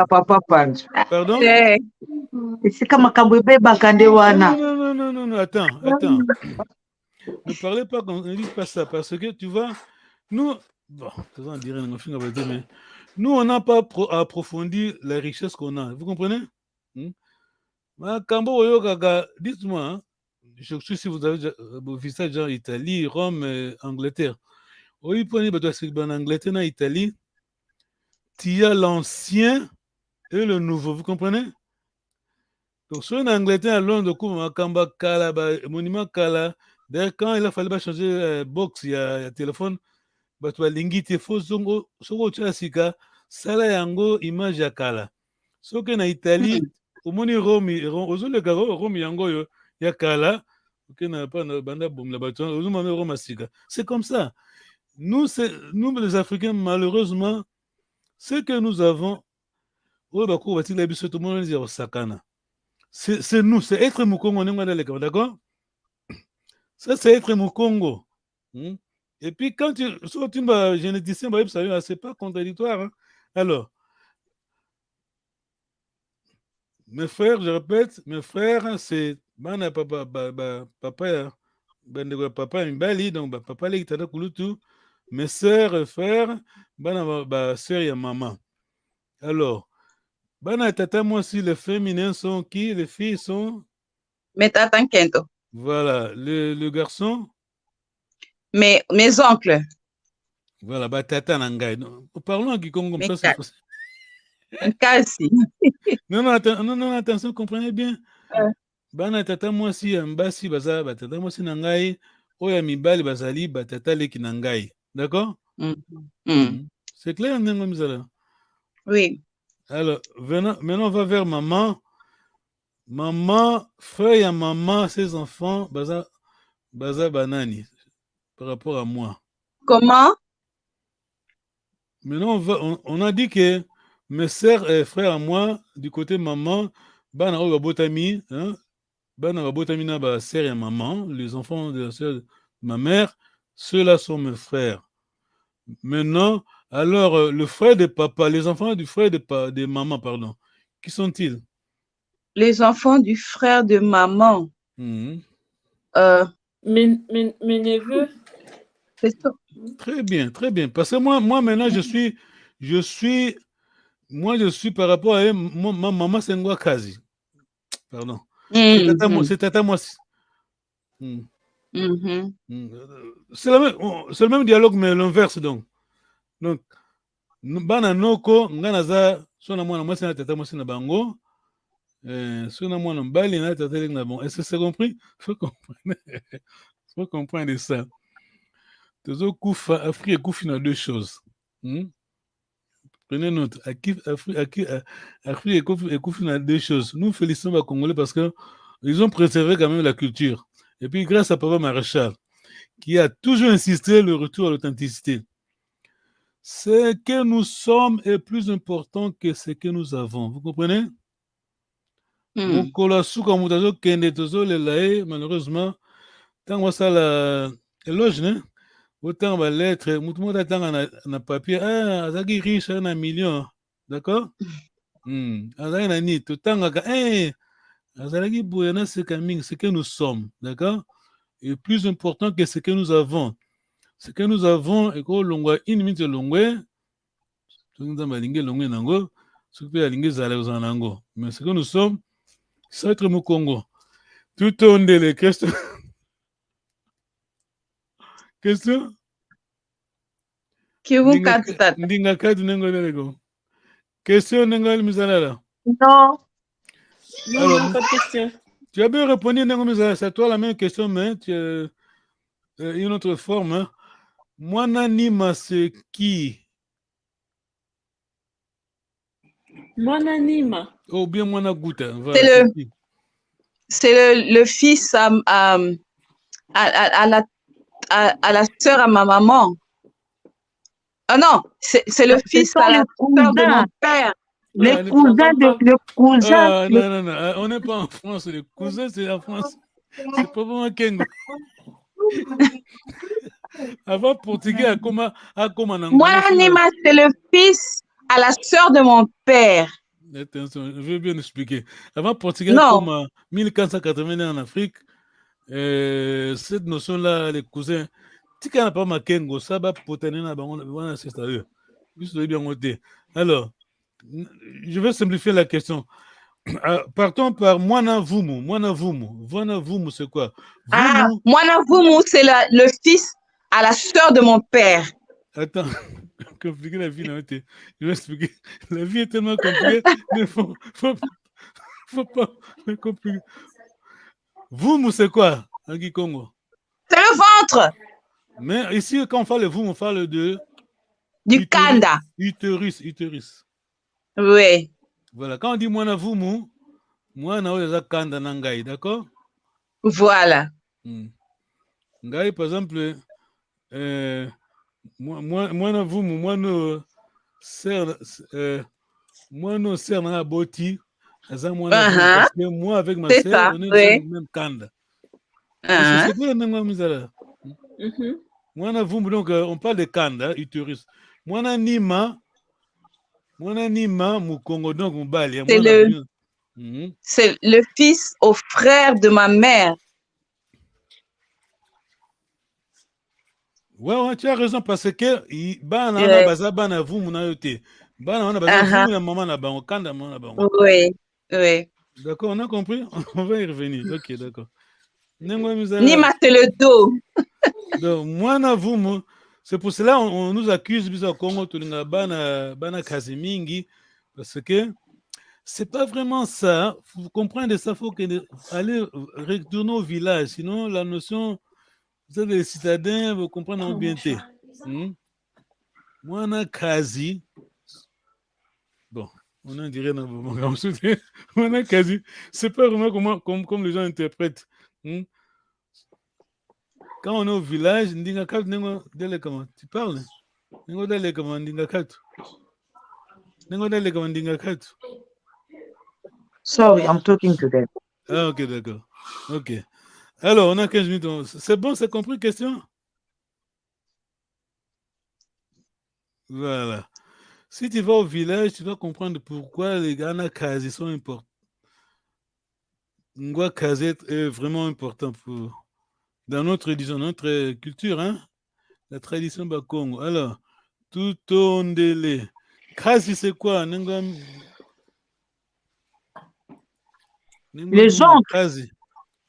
papa Panj. Pardon? C'est comme un camboué bakandewana. Non, attends. Ne parlez pas, ne dites pas ça, parce que tu vois, nous, nous, on n'a pas approfondi la richesse qu'on a. Vous comprenez? Dites-moi, hein, je sais si vous avez visité genre Italie, Rome, Angleterre. Oui, en Angleterre, en Italie, tu as l'ancien et le nouveau. Vous comprenez? Donc, soit en Angleterre, à Londres, monument Kala, d'ailleurs, quand il a fallu changer box, il y a téléphone, tu as l'ingité, faut sika, sala yango image ya Kala. Sauf que en Italie, au moni Rome, yango yo, ya Kala, c'est comme ça. Nous, les Africains, malheureusement, ce que nous avons, c'est nous, c'est être Mukongo, d'accord? Ça, c'est être Mukongo. Et puis, quand tu es généticien, c'est pas contradictoire. Hein? Alors, mes frères, je répète, mes frères, c'est papa Mbali, donc papa Lekitana Kulutu, mes sœurs et frères, sœur et maman. Alors, tata, moi aussi, les féminins sont qui? Les filles sont? Mes Tatanquento. Voilà, le garçon? Mes oncles. Voilà, tata Nangai. Parlons en Kikongo comme ça. Non, attention, comprenez bien. Tata moi si mbasi baza tata moi si nangai oya mibali bazali tata leki nangai. D'accord? C'est clair, Nengomizala? Oui. Alors, maintenant on va vers maman. Maman, frère et maman, ses enfants, baza banani par rapport à moi. Comment? Maintenant on a dit que mes sœurs et frères à moi, du côté maman, bana oyo babotami, hein, bana babotami na ba sœur et maman, les enfants de la sœur de ma mère, ceux-là sont mes frères. Maintenant, alors, le frère de papa, les enfants du frère de maman, pardon, qui sont-ils? Les enfants du frère de maman. Mhm. Mes neveux. C'est ça. Très bien, très bien. Parce que moi maintenant, je suis par rapport à elle, ma maman, c'est Ngwa Kazi. Pardon. C'est tata moi. C'est le même dialogue, mais l'inverse, donc. Donc, bana noko, nganaza, sona mwana mwasi na tata mwasi na bango, sona mwana mbali na tata leng na bon. Est-ce que c'est compris? Faut comprendre ça. Tozo kufa, Afrique est koufi dans deux choses. Prenez note. Afrique est koufi dans deux choses. Nous félicitons les Congolais parce que ils ont préservé quand même la culture. Et puis grâce à Papa Maréchal, qui a toujours insisté le retour à l'authenticité. Ce que nous sommes est plus important que ce que nous avons. Vous comprenez? Malheureusement, tant que la éloge, autant va lettre, tout le monde attend un papier, azaki riche, un million, d'accord? Azaki nani, tout le temps, azaki bouyana, c'est ce que nous sommes, d'accord? Et plus important que ce que nous avons. Ce que nous avons, et que l'on une minute longue, mais ce que nous sommes, c'est être mon Congo. Tout au long des questions. Question? Question, Nengal Mizalala? Non. Non, pas de question. Tu as bien répondu, Nengal Mizalala. C'est toi la même question, mais tu as une autre forme. Hein? Mwana Nima, c'est qui? Mwana Nima. Ou bien Mwana Gouta. Voilà, c'est le fils à la sœur à ma maman. Ah non, c'est le fils à la sœur de mon père. Les cousins le cousin. Non, on n'est pas en France. Les cousins, c'est en France. C'est pas vraiment Kengo. Avant portugais, à comment Mwana Nima, c'est le fils à la sœur de mon père. Attention, je veux bien expliquer. Avant portugais, comme en 1480 en Afrique, cette notion-là, les cousins, si tu n'as pas ma Kengo, ça va potener na bango, c'est sérieux. Alors, je vais simplifier la question. Partons par Mwana Vumu. Mwana Vumu, c'est quoi? Mwana Vumu, c'est le fils à la sœur de mon père. Attends, compliquer la vie, non, je vais expliquer. La vie est tellement compliquée, mais faut pas le compliquer. Vumu, c'est quoi, en Kikongo? C'est le ventre. Mais ici, quand on parle de Vumu, on parle de... Du Kanda. Utérus. Oui. Voilà, quand on dit Mwana Vumu, Mwana oyo Kanda nangai, d'accord? Voilà. Ngai, par exemple, Mwana Vumu, Mwana sœur na boti, parce que moi avec ma sœur, on est dans le même Kanda. C'est quoi le même misala? Mwana Vumu, donc on parle de Kanda, utérus. Mwana Nima, Mukongo, donc Mbali. C'est le fils au frère de ma mère. Ouais, tu as raison, parce que oui. D'accord, on a compris? On va y revenir. Ok, d'accord. Nima, c'est le dos. Donc, Mwana Vumu, c'est pour cela on nous accuse au Congo de bana Kazimingi, parce que c'est pas vraiment ça. Vous comprenez ça, il faut aller retourner au village, sinon la notion, vous êtes des citadins, vous comprenez bien. Mwana Kazi, bon, on en dirait dans Mwana Kazi, c'est pas vraiment comme les gens interprètent. Quand on est au village, tu parles? Sorry, I'm talking to them. Ah, ok, d'accord. Ok. Alors, on a 15 minutes. C'est bon, c'est compris, question? Voilà. Si tu vas au village, tu vas comprendre pourquoi les Ghana Kazi sont importants. Ngwa Kazi est vraiment important dans notre religion, notre culture, hein? La tradition Bakongo. Alors, tout ondele. Kazi, c'est quoi? Les oncles.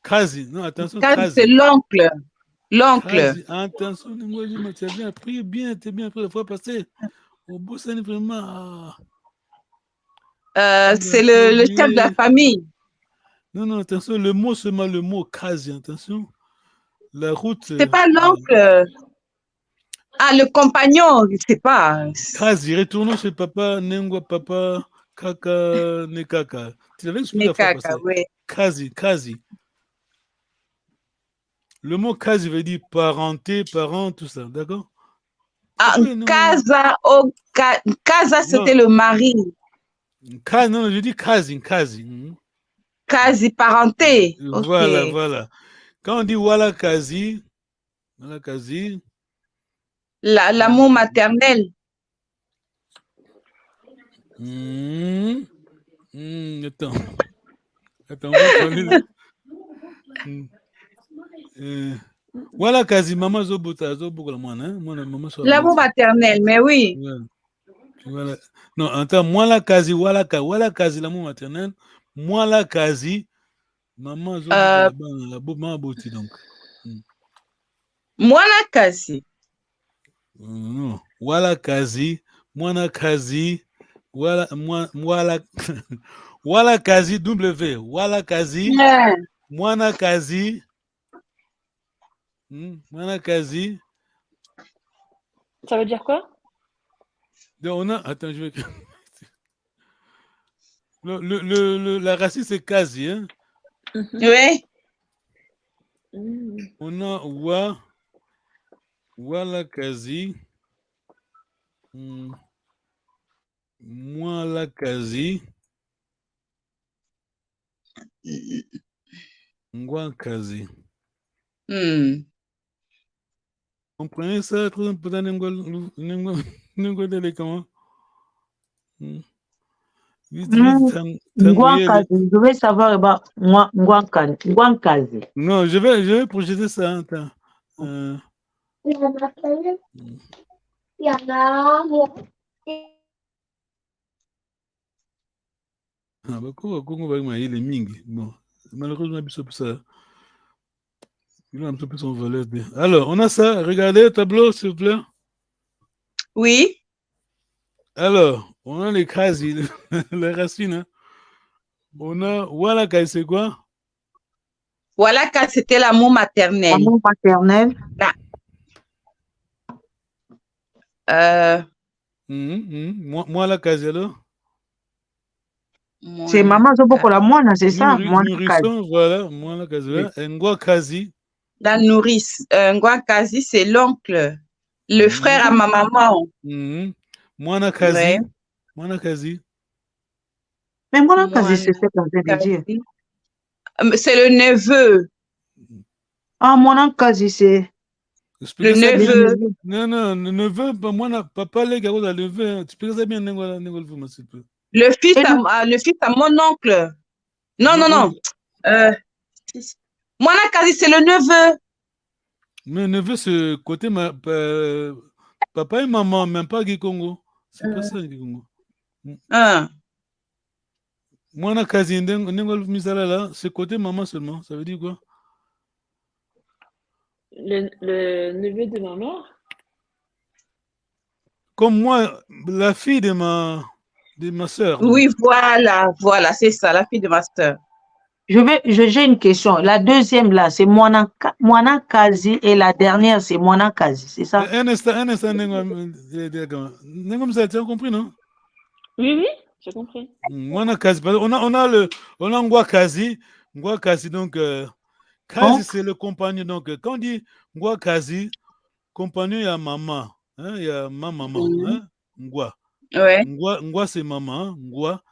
Kazi. Non, attention, Kazi, c'est l'oncle. L'oncle. Attention, tu as bien appris, t'es bien appris la fois passée. Au bout, c'est vraiment. C'est le chef de la famille. Non, attention, le mot, seulement le mot Kazi, attention. La route. C'est pas l'oncle. Ah, le compagnon, je sais pas. Kazi, retournons chez papa, Nengwa, papa, Kaka, Nekaka. Tu l'avais expliqué la fois passée. Oui. Kazi. Le mot Kazi veut dire parenté, parent, tout ça, d'accord? Ah, Kaza, c'était le mari. Non, je dis Kazi. Kazi, parenté. Okay. Voilà. Quand on dit Wala Kazi, l'amour maternel. Attends, on va parler là. Voilà Kazi, maman Zobota, l'amour maternel, mais oui. Voilà. Non, attends, moi la Kazi, voilà Kazi, l'amour maternel. Moi la Kazi, maman Zobota, la maman Boti donc. Moi la Kazi. Non, voilà Kazi, moi Kazi, voilà Kazi W, voilà Kazi, moi Kazi. Kazi. Ça veut dire quoi? Donc attends, je vais. La racine c'est Kazi, hein? Oui. On a Wala Kazi. Moi la Kazi. Ngwa Kazi. Comprenez ça? Trop important, comment? Je vais savoir about Ngwankazi. Non, je vais projeter ça. Attends. Bon, malheureusement, ça. Il a un peu son valeur. Alors, on a ça. Regardez le tableau, s'il vous plaît. Oui. Alors, on a les Kazi, les racines. Hein. On a Walaka, c'est quoi? Walaka, c'était l'amour maternel. L'amour maternel. Moi, la Kazi, alors? C'est maman Zoboko la moine, c'est ça? Nourrisson, voilà, moi la Kazi. Ngwa Kazi. La nourrice. Ngwa Kazi, c'est l'oncle. Le frère à ma maman. Moi Kazi. Moi Kazi. Mais moi Kazi, c'est ce qu'on vient de dire. C'est le neveu. Ah, mon Kazi, c'est. Le neveu. Non, le neveu, papa, les gars, le neveu. Tu peux ça bien, le fils à mon oncle. Non. Mon Kazi, c'est le neveu. Mais neveu, c'est côté papa et maman, même pas Gikongo. C'est pas ça, Gikongo. Moi, Kazi, c'est côté maman seulement. Ça veut dire quoi? Le neveu de maman? Comme moi, la fille de ma soeur. Oui, voilà, c'est ça, la fille de ma soeur. J'ai une question. La deuxième, là, c'est Mwana Kazi et la dernière, c'est Mwana Kazi, c'est ça? Un instant, tu as compris, non? Oui, j'ai compris. Mwana Kazi, on a Ngwa Kazi. Ngwa Kazi, donc, Kazi, c'est le compagnon. Donc, quand on dit Ngwa Kazi, compagnon, il y a maman. Hein, il y a ma maman. Hein, Ngwa. Ouais. Ngwa c'est maman, Ngwa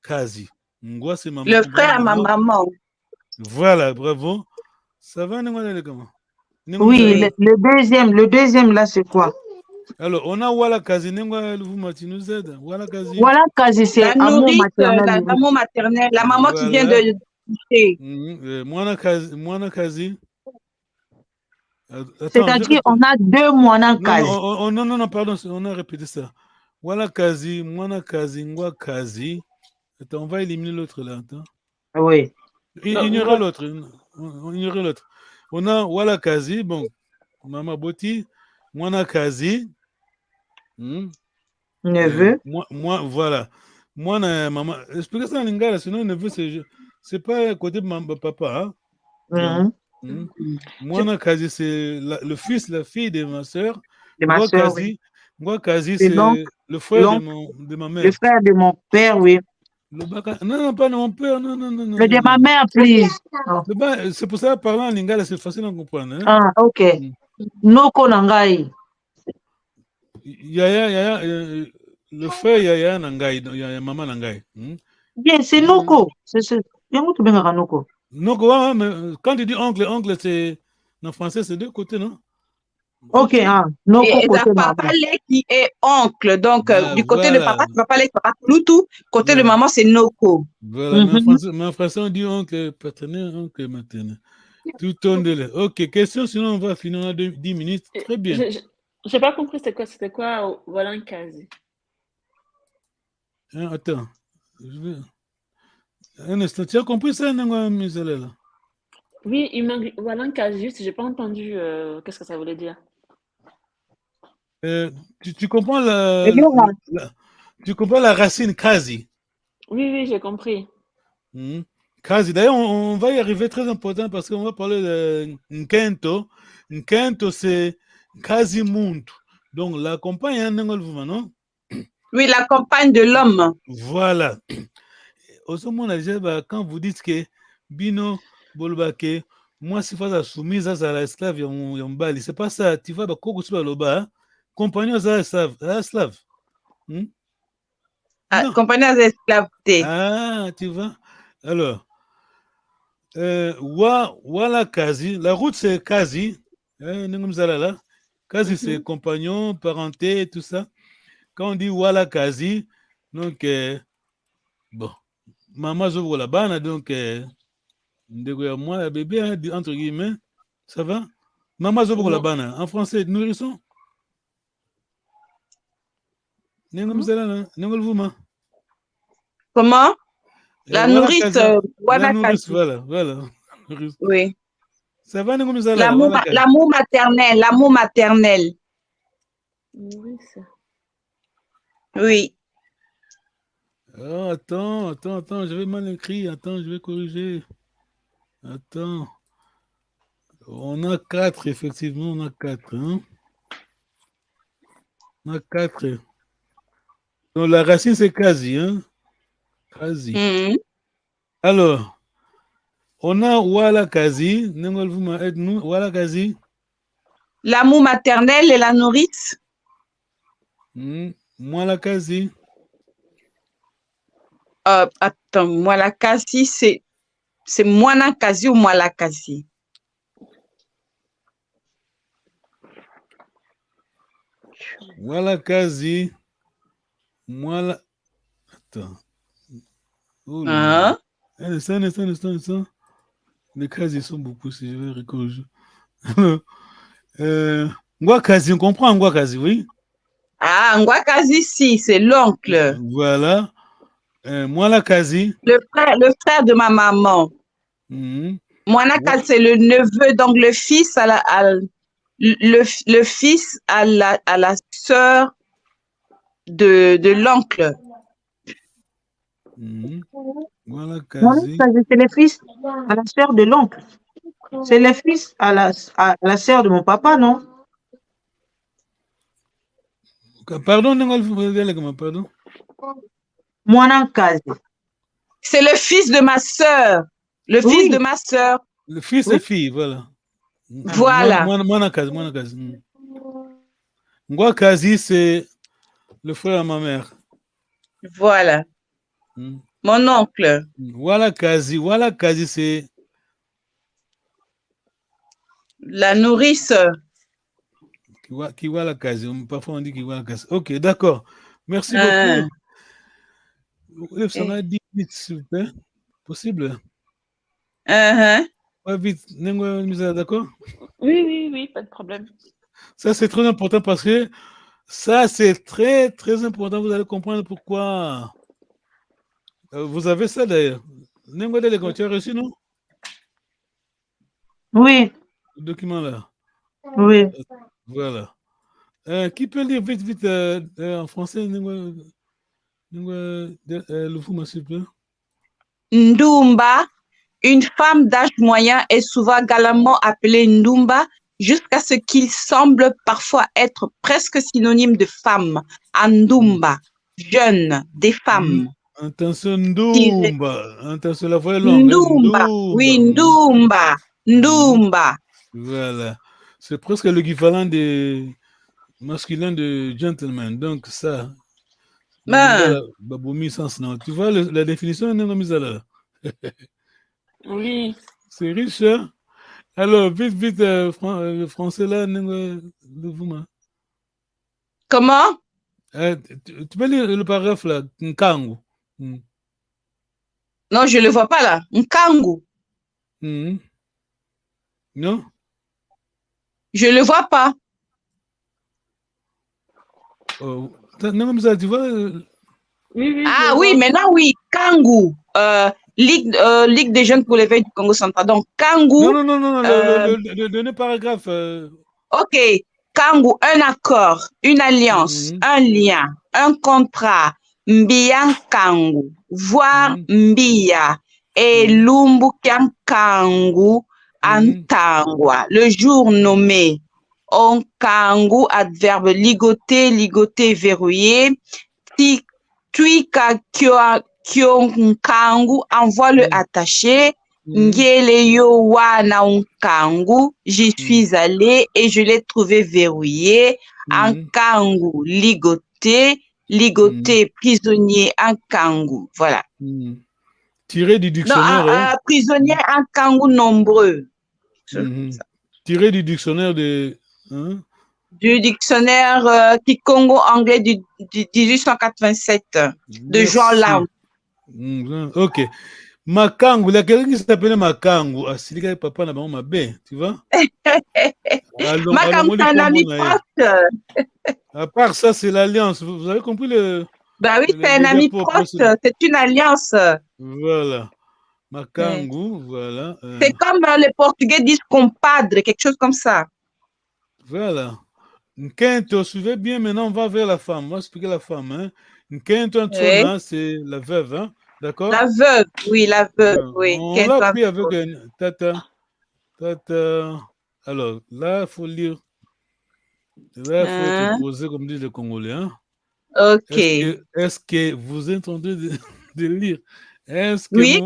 Kazi. Ngwa c'est maman. Le frère à ma maman. Voilà, bravo. Ça va, Ngwa, comment? Oui, le deuxième là, c'est quoi? Alors, on a Wala Kazi, Ngwa Luvuma, tu nous aides. Wala Kazi. Voilà, Kazi, c'est la amour nourrice, maternel. l'amour maternel, la maman qui vient de toucher. Mwana Kazi. C'est-à-dire, on a deux Mwana Kazi. Non, pardon, on a répété ça. Wala Kazi, Mwana Kazi, Ngwa Kazi. Attends, on va éliminer l'autre là. Attends. Oui. Ignorer l'autre. Ignorer l'autre. On a Wala Kazi, bon, Mama Boti, Mwana Kazi. Neveu. Moi, voilà. Moi, maman, expliquez ça en lingala, sinon neveu, c'est pas côté de papa. Hein? Moi, Kazi, c'est le fils, la fille de ma soeur. Moi, Kazi, c'est le frère de ma mère. Le frère de mon père, oui. Non, pas de mon père, non. Le de ma mère, please. C'est pour ça, parlant en lingala, c'est facile à comprendre. Hein? Ah, ok. Noko Nangai. Yaya, le frère Yaya Nangai, Yaya Maman Nangai. Bien, c'est Noko. C'est Noko. Noko, mais quand tu dis oncle, c'est en français, c'est deux côtés, non? Ok, Noko et côté papa qui est oncle. Donc, du côté de papa, papa Loutou. Côté de maman, c'est Noko. Voilà, mais en français, on dit oncle paternel, oncle maternel. Tout tourne de là. Ok, question, sinon on va finir en 10 minutes. Très bien. J'ai pas compris c'était quoi Wala Kazi. Attends. Un instant, tu as compris ça, Misela? Oui, il m'a Wala Kazi, juste, j'ai pas entendu qu'est-ce que ça voulait dire. Tu comprends tu comprends la racine Kazi? Oui, j'ai compris. Kazi, d'ailleurs, on va y arriver, très important, parce qu'on va parler de Nkento. Nkento, c'est Kazi Muntu. Donc, la compagne, non? Oui, la compagne de l'homme. Voilà. Quand vous dites que Bino Bolbake, moi, si vous soumise à l'esclave, c'est pas ça. Tu vas compagnon à l'esclave. Compagnon à l'esclaveté. Ah, tu vois. Alors, Wala Kazi, la route c'est Kazi. Kazi c'est compagnon, parenté, tout ça. Quand on dit Wala Kazi, donc, bon, maman Zobo la bana, donc, moi, bébé, entre guillemets, ça va? Maman Zobo la bana, en français, nourrisson? Comment? La nourrice, la nourrice, voilà. Oui. Ça va, l'amour maternel. Oui. Oh, attends, je vais mal écrire. Attends, je vais corriger. Attends. On a 4, effectivement, on a 4. Hein? On a 4. Donc, la racine, c'est Kazi. Hein? Kazi. Alors, on a Wala Kazi. Wala Kazi. L'amour maternel et la nourrice. Wala Kazi. Attends, Mwala Kazi, c'est Mwana Kazi ou Mwala Kazi? Wala Kazi. Mwala. Attends. Oh là là. Ça. Les Kazi sont beaucoup, si je vais recorriger. Ngwakazi, on comprend Ngwakazi, oui? Ah, Ngwakazi, si, c'est l'oncle. Voilà. Mwala Kazi. Le frère de ma maman. Mwana Kazi, c'est le neveu, donc le fils le fils à la sœur de l'oncle. Mwala Kazi. C'est le fils à la sœur de l'oncle. C'est le fils à la sœur de mon papa, non? Pardon, pardon. Mwana Kazi. C'est le fils de ma sœur. Le fils de ma sœur. Le fils et fille, voilà. Voilà. Mwana Kazi. Ngwakazi, c'est le frère à ma mère. Voilà. Mon oncle. Voilà quasi, c'est... La nourrice. Kiwala quasi. Parfois on dit Kiwala quasi. Ok, d'accord. Merci beaucoup. Ça va 10 minutes, s'il vous plaît. Possible? Ouais, vite. D'accord? Oui, pas de problème. Ça, c'est très important parce que ça, c'est très, très important. Vous allez comprendre pourquoi. Vous avez ça d'ailleurs. Tu as reçu, non? Oui. Le document là. Oui. Voilà. Qui peut lire vite en français? Ndumba, une femme d'âge moyen est souvent galamment appelée Ndumba jusqu'à ce qu'il semble parfois être presque synonyme de femme. Ndumba, jeune, des femmes. Attention, Ndumba. Attention, la voix est longue. Ndumba. Oui, Ndumba. Ndumba. Voilà. C'est presque l'équivalent de masculin de gentleman. Donc, ça. Tu vois la définition de mise à là. Oui. C'est riche, hein? Alors, vite, le français là, Comment? Tu peux lire le paragraphe là, Nkangu. Non, je ne le vois pas là. Nkangu. Non? Je ne le vois pas. Oh. Tu vois? Oui, ah oui, maintenant oui, Kangu. Ligue des jeunes pour l'éveil du Congo central. Donc, Kangu. Non, le dernier paragraphe. Ok, Kangu, un accord, une alliance, un lien, un contrat, Mbia Kangu, voire Mbia, et Lumbu Kangu Antangwa, le jour nommé. On Kangu, adverbe ligoté, verrouillé, Tuika Kangu, envoie le attaché. Ngele yo wana Nkangu, j'y suis allé et je l'ai trouvé verrouillé. Nkangu, ligoté, prisonnier, Nkangu. Voilà. Tiré du dictionnaire. Non, prisonnier, Nkangu nombreux. Tiré du dictionnaire de. Du dictionnaire Kikongo anglais du 1887 de Jean Lam. Ok. Makangu, il y a quelqu'un qui s'appelle Makangu. Asilika papa n'a pas ma bain, tu vois? Makangu, c'est un ami proche. À part ça, c'est l'alliance. Vous avez compris le. Bah oui, c'est un ami proche. C'est une alliance. Voilà. Makangu, voilà. C'est comme les Portugais disent compadre, quelque chose comme ça. Voilà. Nkento, suivez bien, maintenant on va vers la femme. On va expliquer la femme. Hein. Nkento, c'est la veuve. Hein. D'accord? La veuve, oui, la veuve, oui. On l'a pris avec Tata. Alors, là, il faut lire. Là, il faut être posé, comme disent les Congolais. Hein? Ok. Est-ce que vous êtes en train de lire? Est-ce que oui?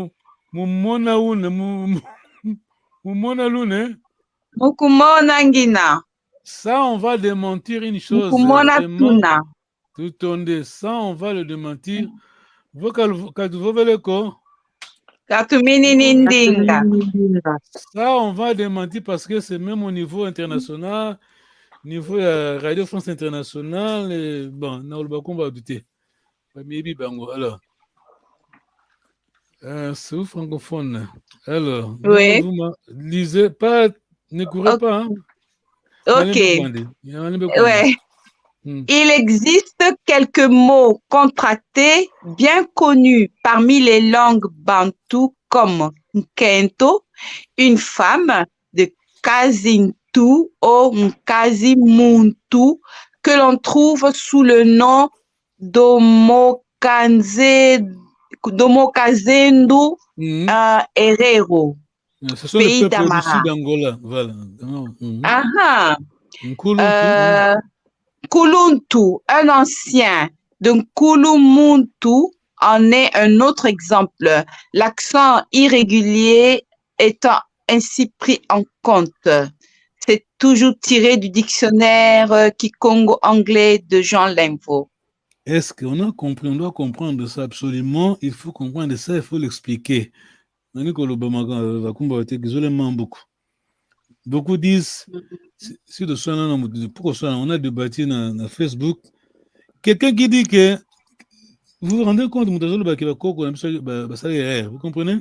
Ça, on va démentir une chose. Ça, on va le démentir. Ça, on va démentir parce que c'est même au niveau international, niveau Radio France Internationale, et bon, on va douter. Alors, c'est où francophone? Alors, oui. Vous lisez pas, ne courez pas. Hein? Ok. Ouais. Il existe quelques mots contractés bien connus parmi les langues bantoues comme Nkento, une femme de Kazintu ou Nkazimuntu que l'on trouve sous le nom d'Omokazendu Herero, ce sont pays les peuples d'Amara. du sud d'Angola. Voilà. Kuluntu, un ancien de Nkulumuntu, en est un autre exemple, l'accent irrégulier étant ainsi pris en compte. C'est toujours tiré du dictionnaire Kikongo anglais de Jean Lemvo. Est-ce qu'on a compris? On doit comprendre ça absolument. Il faut comprendre ça, il faut l'expliquer. Beaucoup disent, si on a débattu dans Facebook, quelqu'un qui dit que vous vous rendez compte, vous comprenez?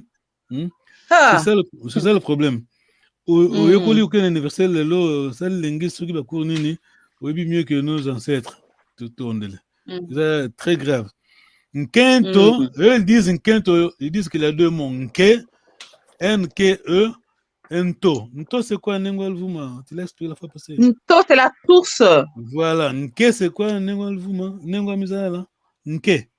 C'est ça le problème. Au école aucun universel, ça linguiste qui va courir mieux que nos ancêtres. C'est très grave. Nkento, eux ils disent Nkento, ils disent qu'il y a deux mots, Nke, N-K-E, Nto. Nto c'est quoi Nengwal Vuma? Tu laisses expliquer la fois passée. Nto c'est la source. Voilà, Nke c'est quoi Nengwal Vuma? Nengwal Mizala? Nke.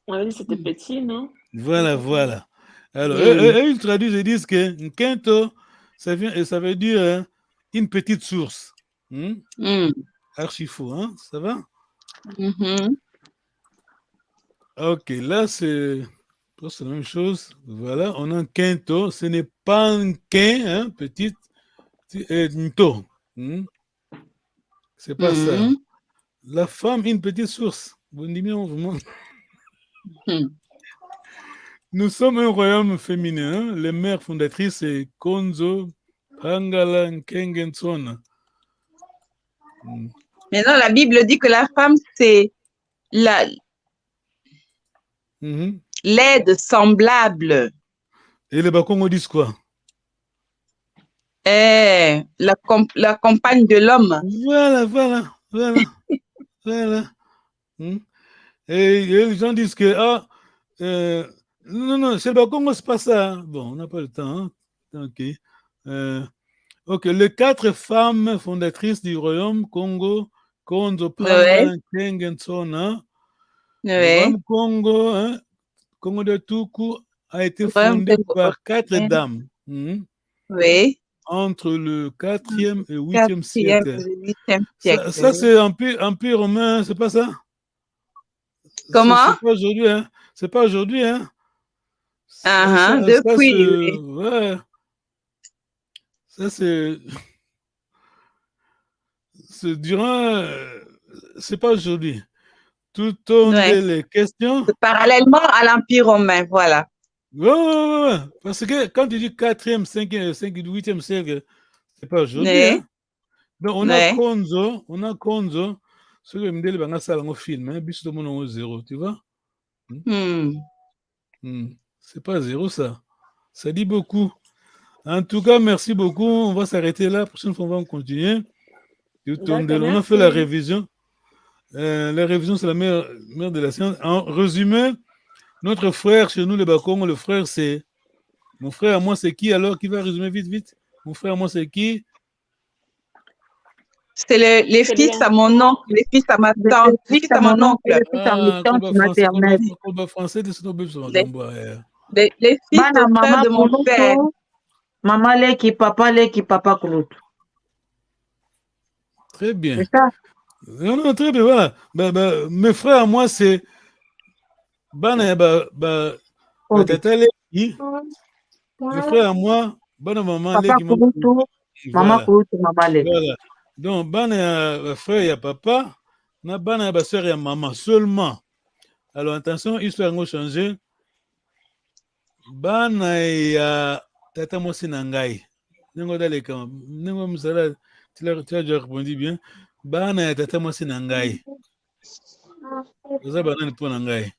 Oui, c'était petit, non? Voilà. Alors, eux, ils traduisent et disent que Nkento, ça veut dire une petite source. Archi faux, hein? Ça va? Ok, là, c'est la même chose. Voilà, on a un quinto. Ce n'est pas un quin, hein, petite, nto. C'est pas ça. La femme, une petite source. Nous sommes un royaume féminin. Hein? Les mères fondatrices, c'est Konzo, Pangala, Nkengensona. Maintenant, la Bible dit que la femme, c'est l'aide semblable. Et les Bakongo disent quoi? La compagne de l'homme. Voilà. Et les gens disent que non, chez le Bakongo, c'est pas ça. Hein. Bon, on n'a pas le temps. Hein. Ok, les 4 femmes fondatrices du royaume Congo, Konzo, Panga, Nkengensona. Le Congo, hein, Congo de Tuku a été fondé par 4 dames. Oui. Entre le 4e et 8e siècle. Ça c'est Empire romain, c'est pas ça? Comment? C'est pas aujourd'hui, hein? C'est pas aujourd'hui, hein? Depuis. Ouais. Ça c'est durant. C'est pas aujourd'hui. Tout au long des questions. Parallèlement à l'Empire romain, voilà. Ouais. Parce que quand tu dis 4e, 5e, 8e siècle, c'est pas aujourd'hui. Hein? Donc, on a Konzo, ce que me dit le salle en film, hein, bis de mon 0, tu vois? C'est pas 0, ça. Ça dit beaucoup. En tout cas, merci beaucoup. On va s'arrêter là. La prochaine fois, on va continuer. On a fait la révision. La révision, c'est la meilleure de la science. En résumé, notre frère chez nous, les Bakongo, le frère, c'est... Mon frère à moi, c'est qui alors? Qui va résumer vite? Mon frère à moi, c'est qui? C'est les fils à mon oncle, les fils à ma tante, les fils à mon oncle. Les fils à mes tantes maternelles. Les fils Bana au frère de mon père. Maman leki, papa Kouloutou. Très bien. C'est ça? Non, très bien, voilà. Mes frères à moi, c'est... Bana mes frères à moi, Bana maman papa Kouloutou, maman Kouloutou, maman leki. Voilà. Donc, Bana frère et papa, na Bana soeur et maman seulement. Alors, attention, histoire a changé. Bana ya tata mosi nangai. Nengo daleka. Nengo musala, tu as déjà répondu bien. Bana ya tata mosi nangai. Ça, Bana pour nangai.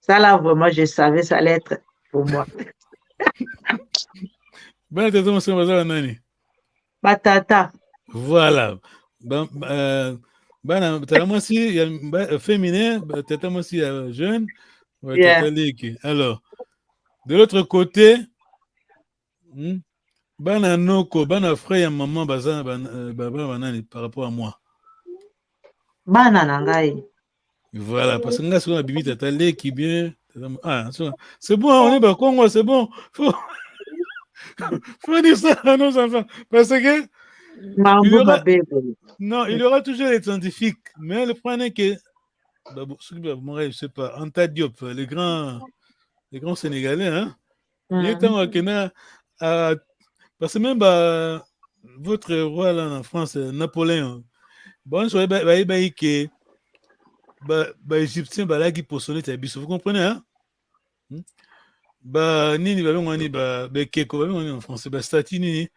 Ça là, vraiment, je savais ça allait être pour moi. Bana tata mosi nani? Batata. Voilà. Bana tata mosi féminin, tata mosi jeune. Alors, de l'autre côté, Bana Noko, Bana frère et maman par rapport à moi. Bana Nangai. Voilà, parce que là, c'est Bibi Tatale qui bien. Ah, c'est bon, on est Bakongo, c'est bon. Faut dire ça à nos enfants. Parce que. Il y aura toujours les scientifiques, mais le problème est que. Je sais pas, Anta Diop, les grands Sénégalais, hein. Parce que même votre roi là en France, Napoléon, bon, je vais que Égyptien balaki posone ta biso, vous comprenez hein? Nini balongani keko balongani en français stati nini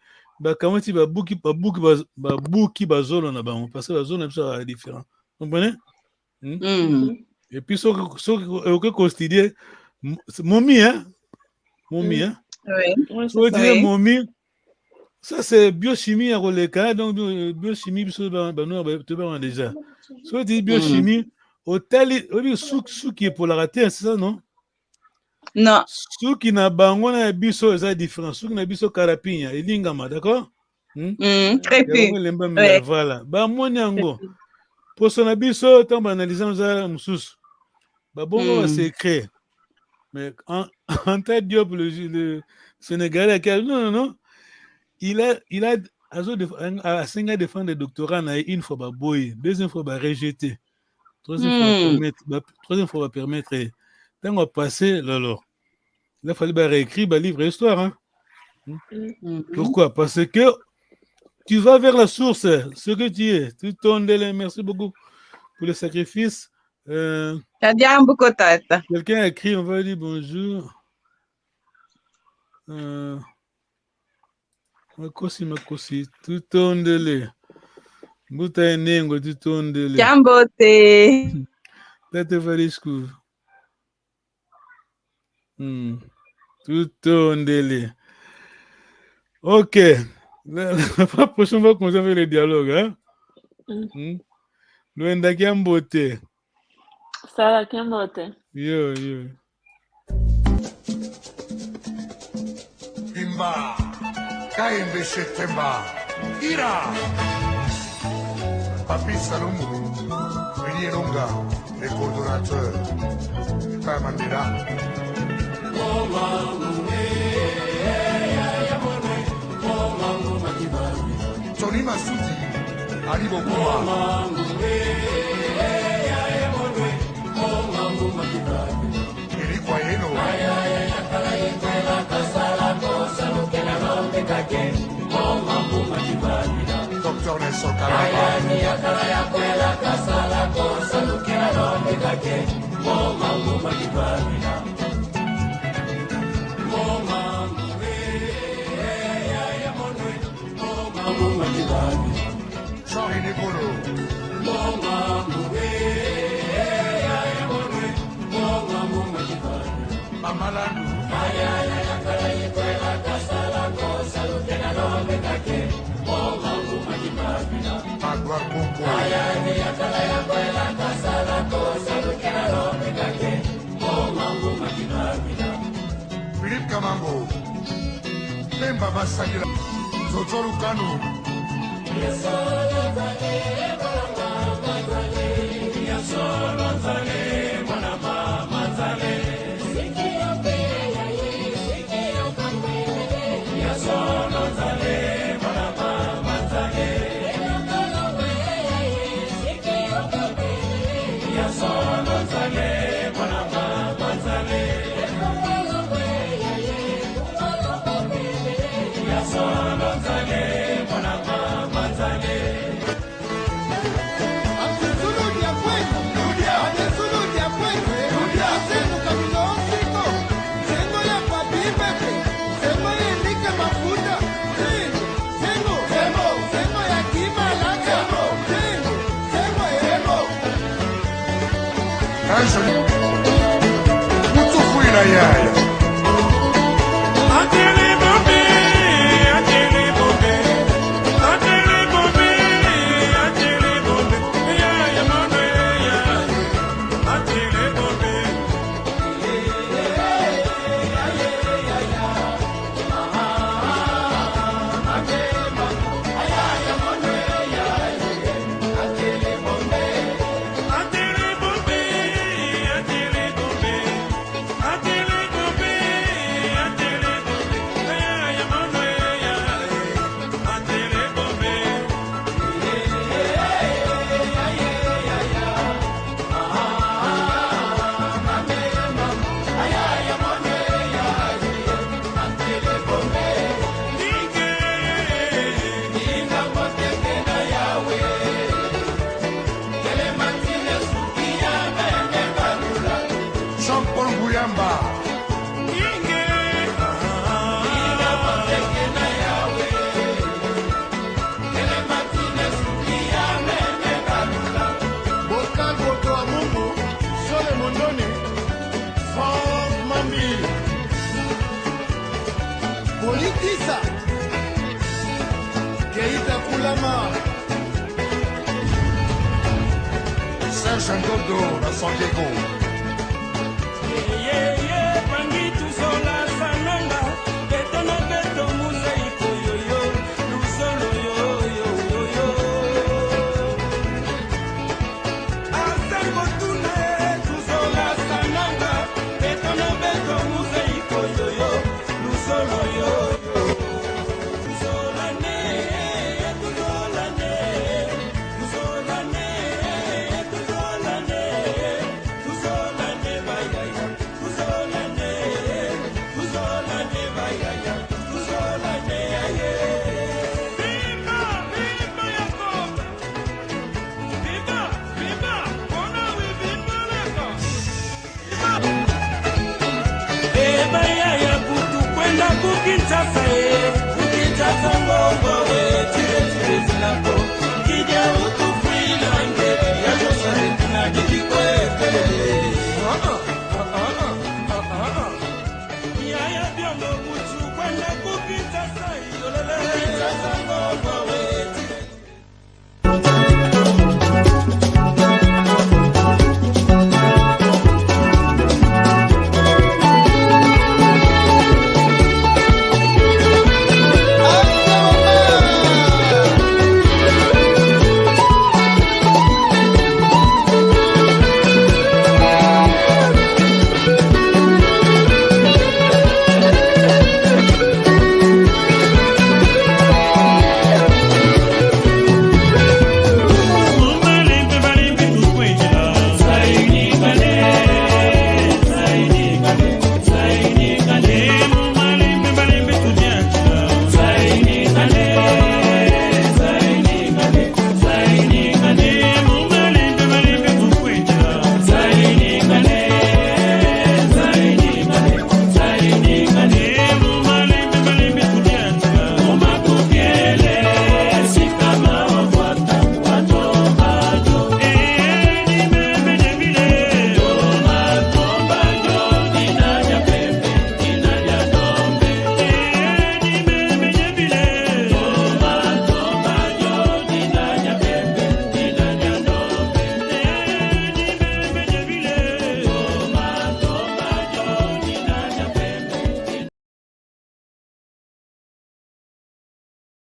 kamati buki bazolo na bango parce que bazolo na biso est différent, vous comprenez? Et puis ce que considérer momie hein? Momie hein? Oui. Momie, ça c'est biochimie à releka, donc biochimie biso ba déjà. So dit biochimie hôtel sou qui est polarité, c'est ça non? Non. Sou qui na bango na biso est différent, sou qui na biso carapinha elingama, d'accord? Très peu. Voilà. Moni yango. Pour son biso tant analysant ça mususu. Bongo c'est créé. Mais en tête Diop le Sénégalais non. Il a à 5 ans défendre le doctorat une fois boy, deuxième fois rejeté. Troisième fois permettre tant on passé alors. Il a fallu réécrire livre histoire hein. Pourquoi? Parce que tu vas vers la source, ce que tu es. Tu tournes merci beaucoup pour le sacrifice. Quelqu'un a écrit, on va dire bonjour. Makosi, tout tondele. Buta nengo, tout tondele. Jambote. Tete varisku. Tout tondele. Ok. La prochaine fois qu'on va faire le dialogue, hein? Nous avons Kiambote. Ça, Kiambote. Yo. Timba, Kaimbe Shetemba, Ira, Papi Salomou, Villielonga, les coordonnateurs, Pamandira. Tony Masudi, Ali Bokuma. Eli Kwayeno. Dr. Nelson Kalaba. Jean-René Bolo. Mamalandu. Magwar Boko. Philippe Kamango. Lemba Basagila. Zotoru Kanu. Yaya. Atele bombe, Lisa Keita Koulama Serge Ngodo na San Diego Kinshasa, Kinshasa,